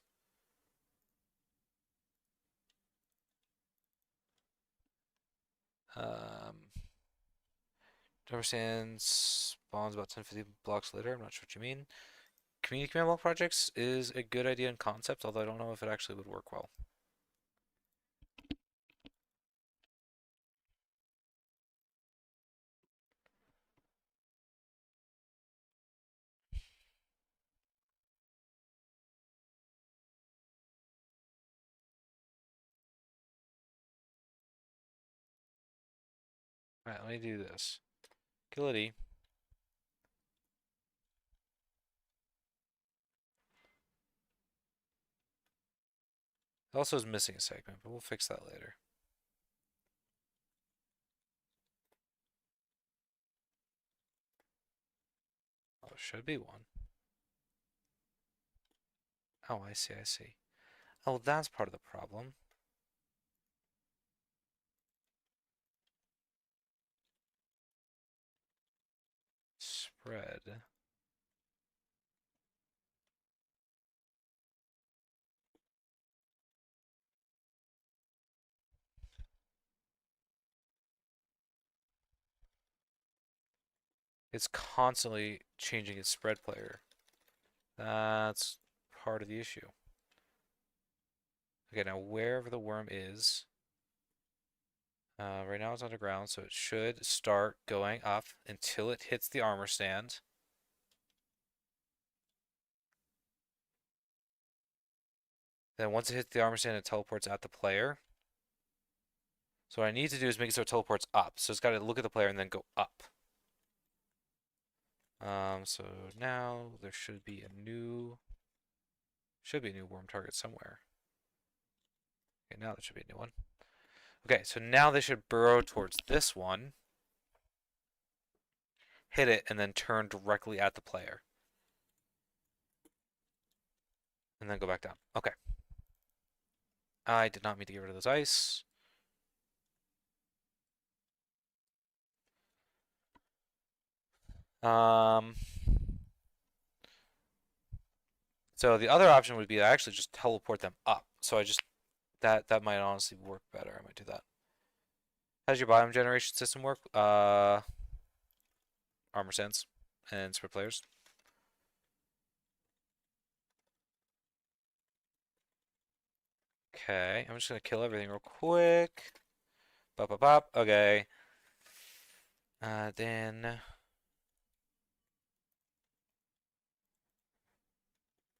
Understand spawns about 10-50 blocks later. I'm not sure what you mean. Community command block projects is a good idea in concept, although I don't know if it actually would work well. Alright, let me do this. Agility. It also is missing a segment, but we'll fix that later. Oh, should be one. Oh, I see, I see. Oh, that's part of the problem. Spread. It's constantly changing its spread player. That's part of the issue. Okay, now wherever the worm is, right now it's underground, so it should start going up until it hits the armor stand. Then once it hits the armor stand, it teleports at the player. So what I need to do is make it so it teleports up. So it's got to look at the player and then go up. So now there should be a new worm target somewhere. Okay, now there should be a new one. Okay, so now they should burrow towards this one, hit it, and then turn directly at the player. And then go back down. Okay. I did not mean to get rid of those ice. So the other option would be to actually just teleport them up. So I just that might honestly work better. I might do that. How does your biome generation system work? Armor sense and spread players. Okay, I'm just gonna kill everything real quick. Bop bop bop. Okay. Then I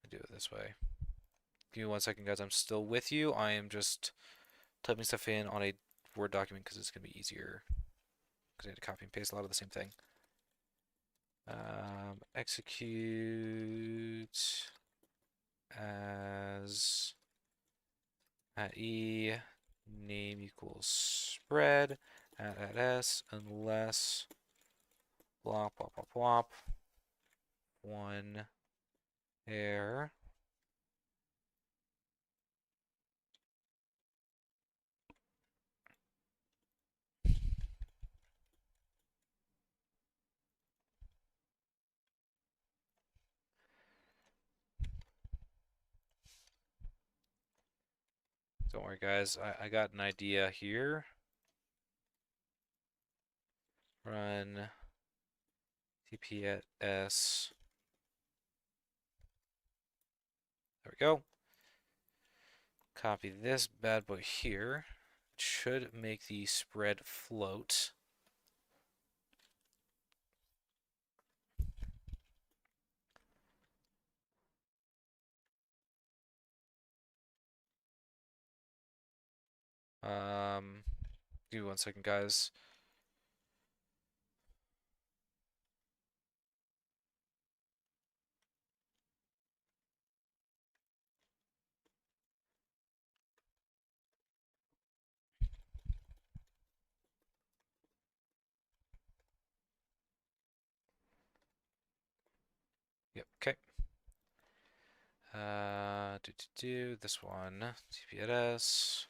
do it this way. Give me 1 second, guys. I'm still with you. I am just typing stuff in on a Word document because it's gonna be easier. Because I had to copy and paste a lot of the same thing. Execute as at E name equals spread at S unless blop blop blop blop one error. Don't worry, guys. I got an idea here. Run TP at S. There we go. Copy this bad boy here. It should make the spread float. Give me 1 second, guys. Yep, okay. This one. TP at S.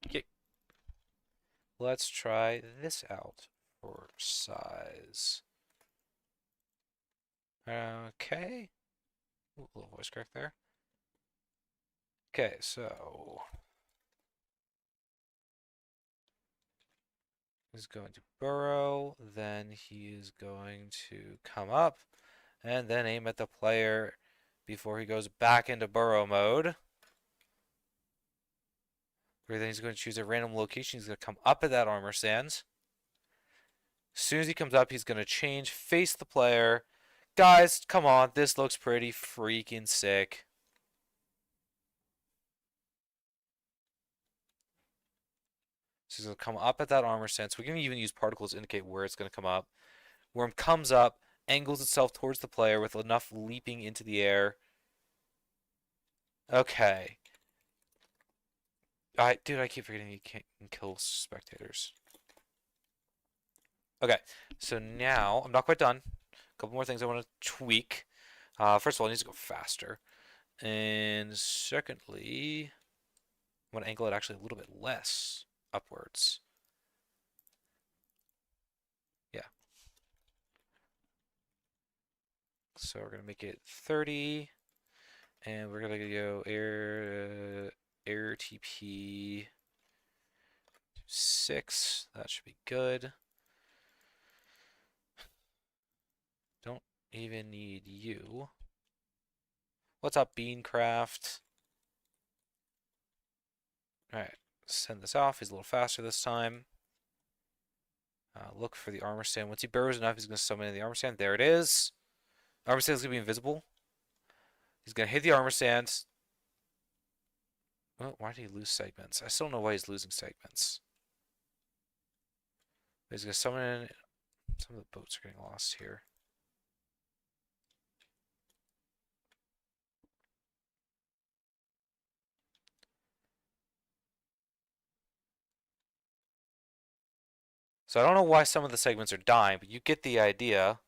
Okay. Let's try this out for size. Okay. Ooh, a little voice crack there. Okay, so he's going to burrow, then he is going to come up, and then aim at the player before he goes back into burrow mode. Where then he's going to choose a random location. He's going to come up at that armor stand. As soon as he comes up, he's going to change, face the player. Guys, come on, this looks pretty freaking sick. So he's going to come up at that armor stand. So we can even use particles to indicate where it's going to come up. Worm comes up, angles itself towards the player with enough leaping into the air. Okay. Dude, I keep forgetting you can't kill spectators. Okay, so now I'm not quite done. A couple more things I want to tweak. First of all, it needs to go faster. And secondly, I want to angle it actually a little bit less upwards. Yeah. So we're going to make it 30. And we're going to go air TP 6. That should be good. Don't even need you. What's up, Beancraft? Alright, send this off. He's a little faster this time. Look for the armor stand. Once he burrows enough, he's going to summon in the armor stand. There it is. Armor stand is going to be invisible. He's going to hit the armor stand. Well, why did he lose segments? I still don't know why he's losing segments. He's going to summon in. Some of the boats are getting lost here. So I don't know why some of the segments are dying, but you get the idea.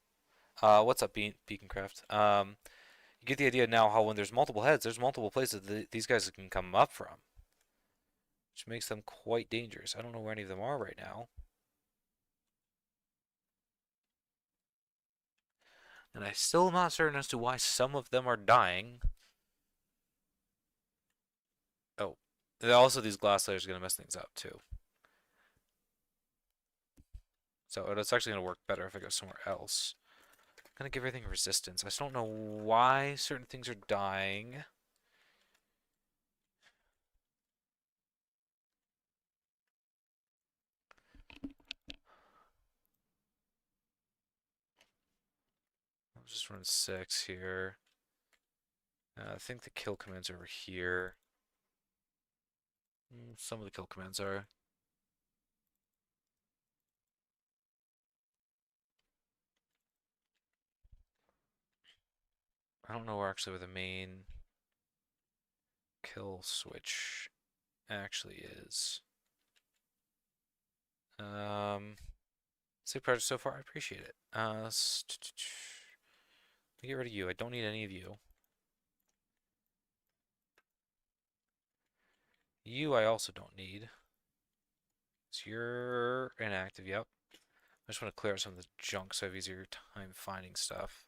What's up, Beaconcraft? You get the idea now how when there's multiple heads, there's multiple places that these guys can come up from. Which makes them quite dangerous. I don't know where any of them are right now. And I still am not certain as to why some of them are dying. Oh. Also, these glass layers are going to mess things up, too. So it's actually going to work better if I go somewhere else. I'm going to give everything resistance. I just don't know why certain things are dying. I'll just run 6 here. I think the kill commands are over here. Some of the kill commands are. I don't know actually where the main kill switch actually is. Sick project so far. I appreciate it. Get rid of you. I don't need any of you. You I also don't need. So you're inactive, yep. I just want to clear out some of the junk so I have easier time finding stuff.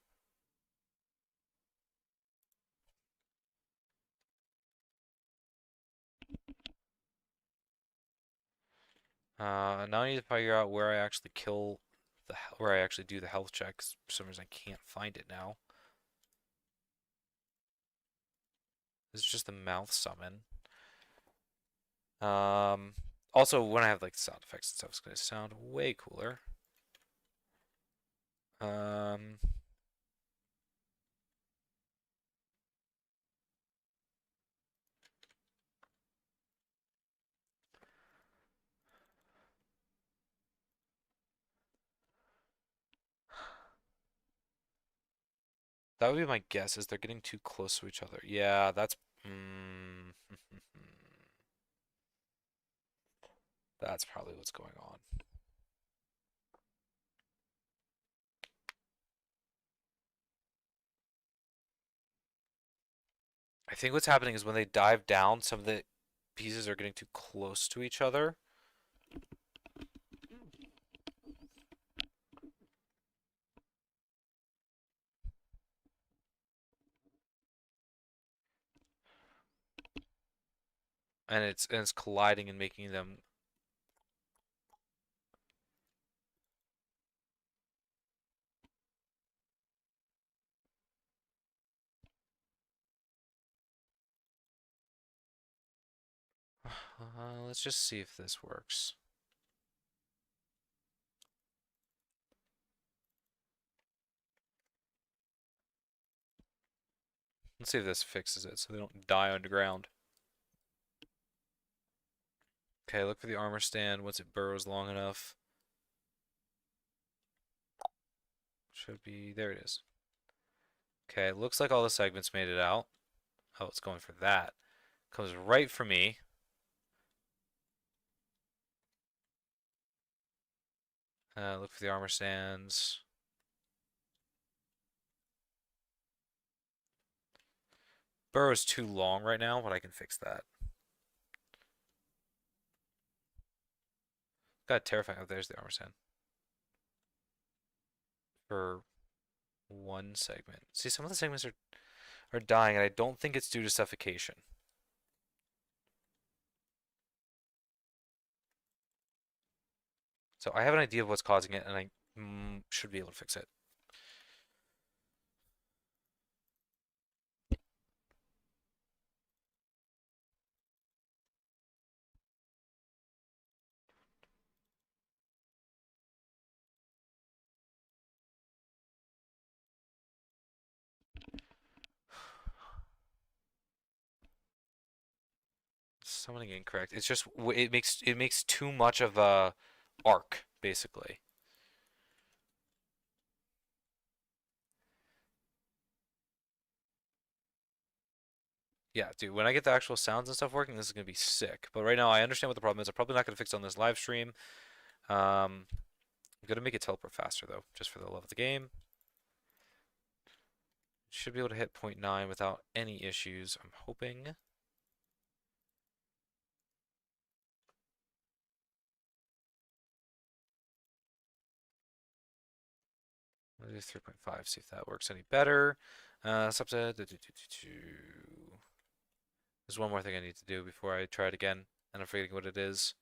Now I need to figure out where I actually where I actually do the health checks. For some reason I can't find it now. This is just the mouth summon. Also, when I have like sound effects and stuff, it's gonna sound way cooler. That would be my guess, is they're getting too close to each other. Yeah, that's... that's probably what's going on. I think what's happening is when they dive down, some of the pieces are getting too close to each other. and it's colliding and making them. Let's just see if this works. Let's see if this fixes it so they don't die underground. Okay, look for the armor stand once it burrows long enough. Should be, there it is. Okay, looks like all the segments made it out. Oh, it's going for that. Comes right for me. Look for the armor stands. Burrow's too long right now, but I can fix that. God, terrifying. Oh, there's the armor stand. For one segment. See, some of the segments are dying, and I don't think it's due to suffocation. So I have an idea of what's causing it, and I should be able to fix it. Summoning incorrect. It's just it makes too much of a arc, basically. Yeah, dude, when I get the actual sounds and stuff working, this is gonna be sick. But right now, I understand what the problem is. I'm probably not gonna fix it on this live stream. I'm gonna make it teleport faster though, just for the love of the game. Should be able to hit 0.9 without any issues, I'm hoping. Let's do 3.5, see if that works any better. Subset. There's one more thing I need to do before I try it again, and I'm forgetting what it is.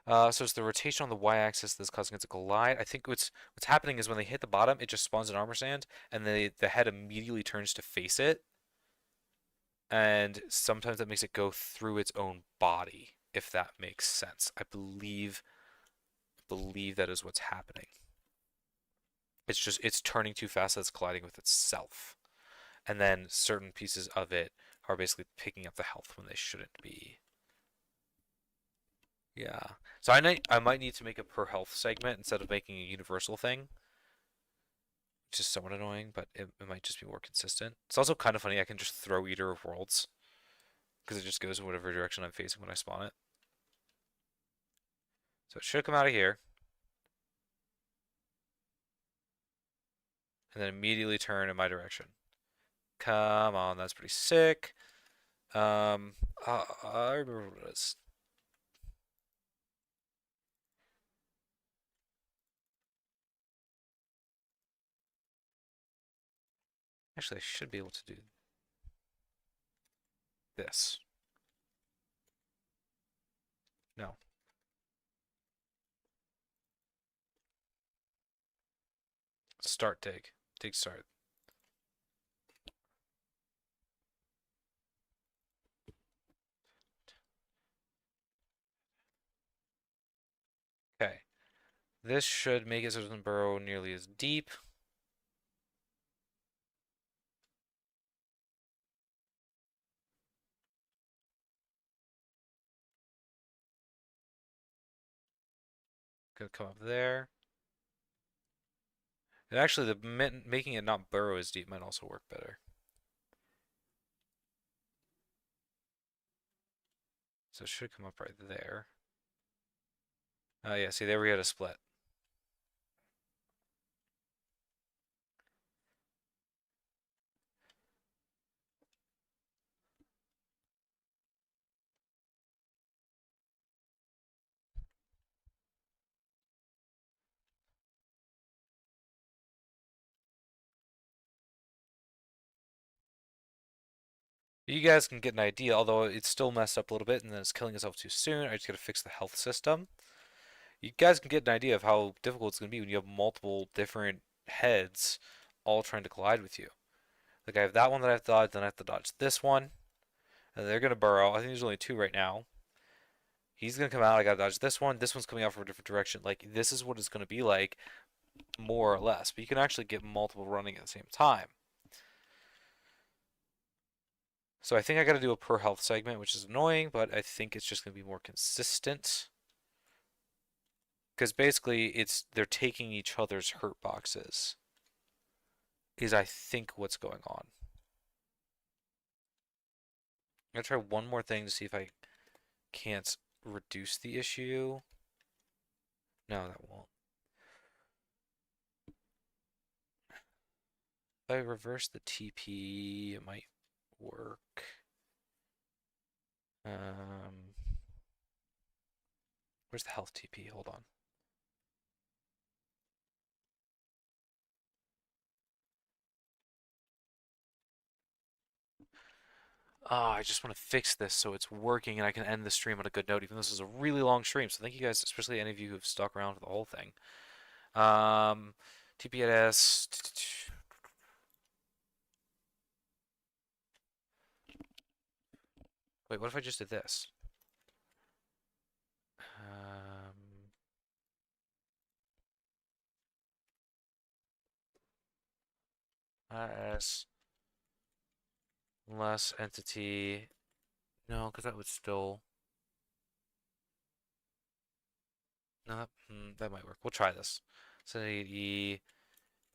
So it's the rotation on the y-axis that's causing it to collide. I think what's happening is when they hit the bottom, it just spawns an armor stand, and the head immediately turns to face it, and sometimes that makes it go through its own body, if that makes sense. I believe that is what's happening. It's turning too fast, so it's colliding with itself, and then certain pieces of it are basically picking up the health when they shouldn't be. Yeah. So I might need to make a per health segment instead of making a universal thing, which is somewhat annoying, but it might just be more consistent. It's also kind of funny. I can just throw Eater of Worlds because it just goes in whatever direction I'm facing when I spawn it. So it should come out of here and then immediately turn in my direction. Come on, that's pretty sick. I remember what it is. Actually, I should be able to do this. No. Start dig. Dig start. Okay. This should make it so it doesn't burrow nearly as deep. Could come up there. And actually, making it not burrow as deep might also work better. So it should come up right there. Oh yeah, see there we had a split. You guys can get an idea, although it's still messed up a little bit and then it's killing itself too soon. I just gotta fix the health system. You guys can get an idea of how difficult it's gonna be when you have multiple different heads all trying to collide with you. Like I have that one that I have to dodge, then I have to dodge this one, and they're gonna burrow. I think there's only two right now. He's gonna come out. I gotta dodge this one. This one's coming out from a different direction. Like this is what it's gonna be like, more or less. But you can actually get multiple running at the same time. So I think I gotta do a per health segment, which is annoying, but I think it's just gonna be more consistent. Because basically, they're taking each other's hurt boxes. Is I think what's going on. I'm gonna try one more thing to see if I can't reduce the issue. No, that won't. If I reverse the TP, it might work. Where's the health TP? Hold on. I just want to fix this so it's working and I can end the stream on a good note, even though this is a really long stream. So thank you guys, especially any of you who've stuck around for the whole thing. TPS. Wait, what if I just did this? IS less entity. No, because that would still. No, that might work. We'll try this. So E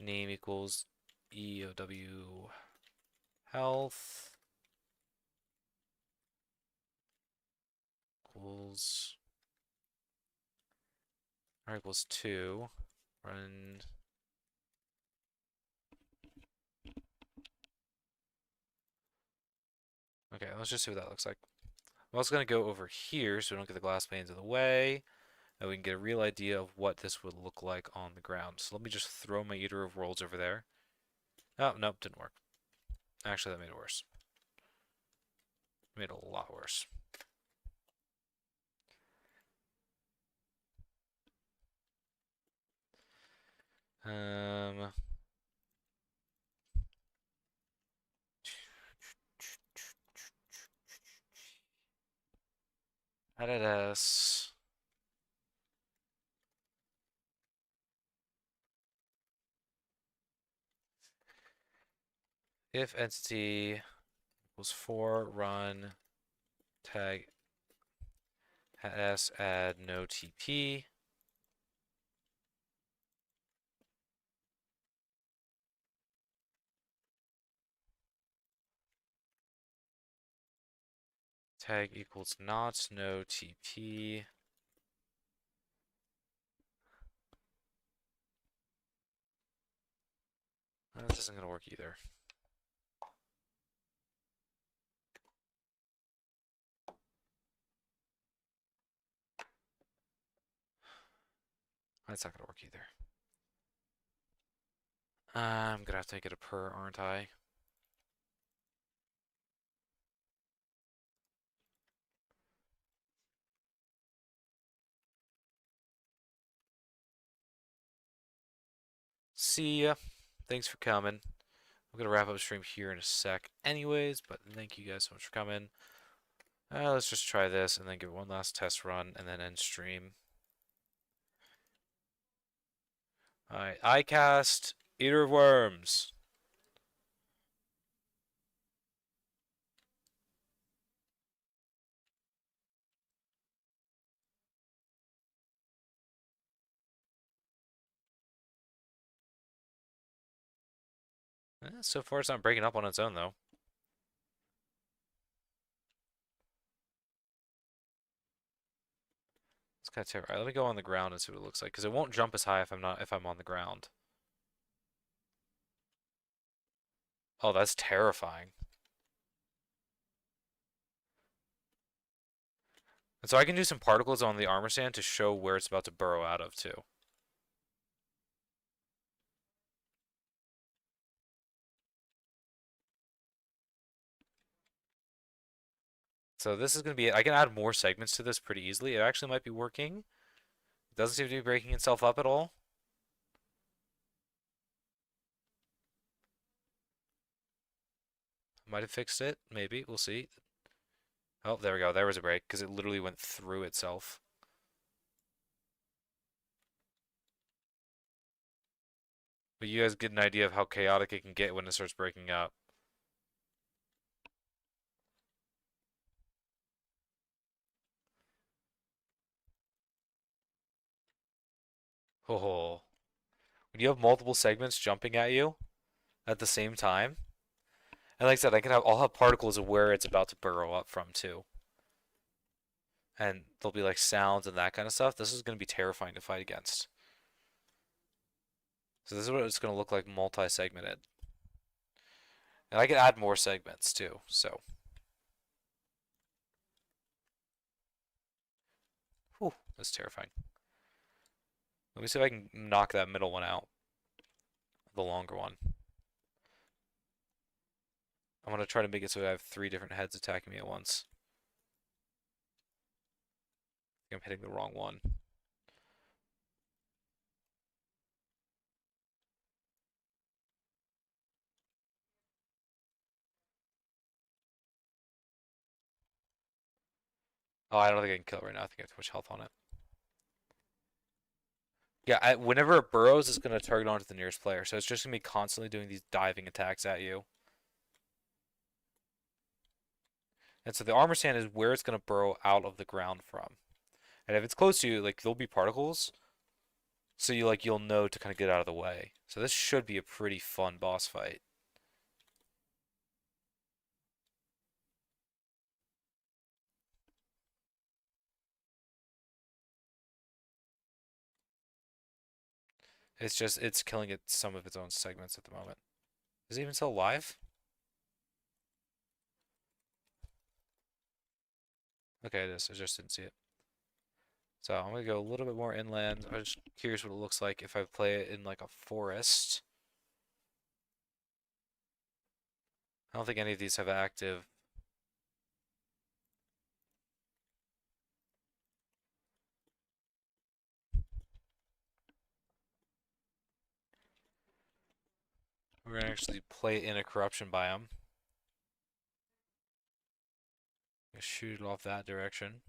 name equals EOW health equals R equals 2. Run. Okay, let's just see what that looks like. I'm also going to go over here so we don't get the glass panes in the way. And we can get a real idea of what this would look like on the ground. So let me just throw my Eater of Worlds over there. Oh, nope, didn't work. Actually, that made it worse. Made it a lot worse. Edit S. If entity equals 4, run tag s add no TP. Tag equals not no TP. This isn't going to work either. That's not going to work either. I'm going to have to make it a per, aren't I? See ya. Thanks for coming. I'm going to wrap up the stream here in a sec anyways, but thank you guys so much for coming. Let's just try this and then give it one last test run and then end stream. Alright, iCast, Eater of Worms. So far it's not breaking up on its own though. It's kind of terrible. Alright, let me go on the ground and see what it looks like, because it won't jump as high if I'm on the ground. Oh, that's terrifying. And so I can do some particles on the armor sand to show where it's about to burrow out of too. So this is going to be, I can add more segments to this pretty easily. It actually might be working. It doesn't seem to be breaking itself up at all. Might have fixed it, maybe. We'll see. Oh, there we go. There was a break because it literally went through itself. But you guys get an idea of how chaotic it can get when it starts breaking up. Oh, when you have multiple segments jumping at you at the same time, and like I said, I'll have particles of where it's about to burrow up from too, and there'll be like sounds and that kind of stuff. This is going to be terrifying to fight against. So this is what it's going to look like multi-segmented, and I can add more segments too. So, whew, that's terrifying. Let me see if I can knock that middle one out, the longer one. I'm gonna try to make it so I have 3 different heads attacking me at once. I think I'm hitting the wrong one. Oh, I don't think I can kill it right now. I think I have too much health on it. Yeah, whenever it burrows, it's going to target onto the nearest player. So it's just going to be constantly doing these diving attacks at you. And so the armor sand is where it's going to burrow out of the ground from. And if it's close to you, like there'll be particles. So you'll know to kind of get out of the way. So this should be a pretty fun boss fight. It's killing some of its own segments at the moment. Is it even still alive? Okay, it is. I just didn't see it. So I'm gonna go a little bit more inland. I'm just curious what it looks like if I play it in like a forest. I don't think any of these have active. We're gonna actually play it in a corruption biome. Shoot it off that direction.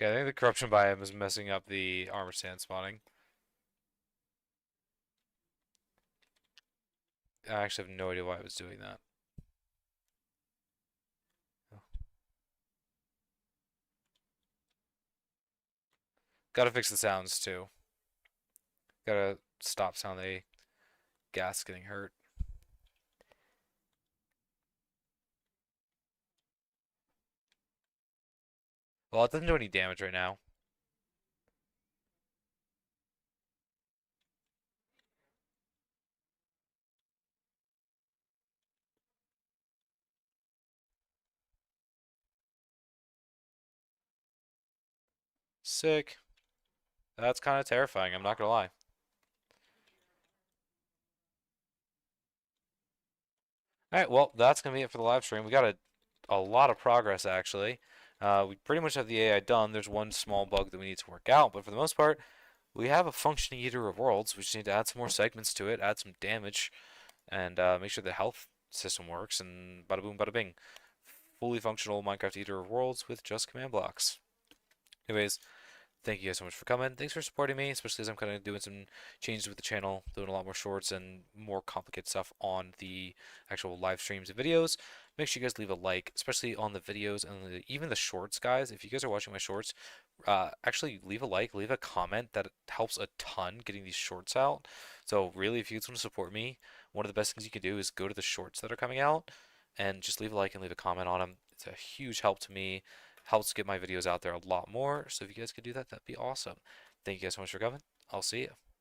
Okay, I think the corruption biome is messing up the armor sand spawning. I actually have no idea why it was doing that. Gotta fix the sounds too. Gotta stop sound the gas getting hurt. Well, it doesn't do any damage right now. Sick. That's kind of terrifying, I'm not gonna lie. Alright, well, that's gonna be it for the live stream. We got a lot of progress actually. We pretty much have the AI done. There's one small bug that we need to work out, but for the most part, we have a functioning Eater of Worlds. We just need to add some more segments to it, add some damage, and make sure the health system works, and bada boom, bada bing. Fully functional Minecraft Eater of Worlds with just command blocks. Anyways, thank you guys so much for coming. Thanks for supporting me, especially as I'm kind of doing some changes with the channel, doing a lot more shorts and more complicated stuff on the actual live streams and videos. Make sure you guys leave a like, especially on the videos and even the shorts, guys. If you guys are watching my shorts, actually leave a like, leave a comment. That helps a ton getting these shorts out. So really, if you guys want to support me, one of the best things you can do is go to the shorts that are coming out and just leave a like and leave a comment on them. It's a huge help to me, helps get my videos out there a lot more. So if you guys could do that, that'd be awesome. Thank you guys so much for coming. I'll see you.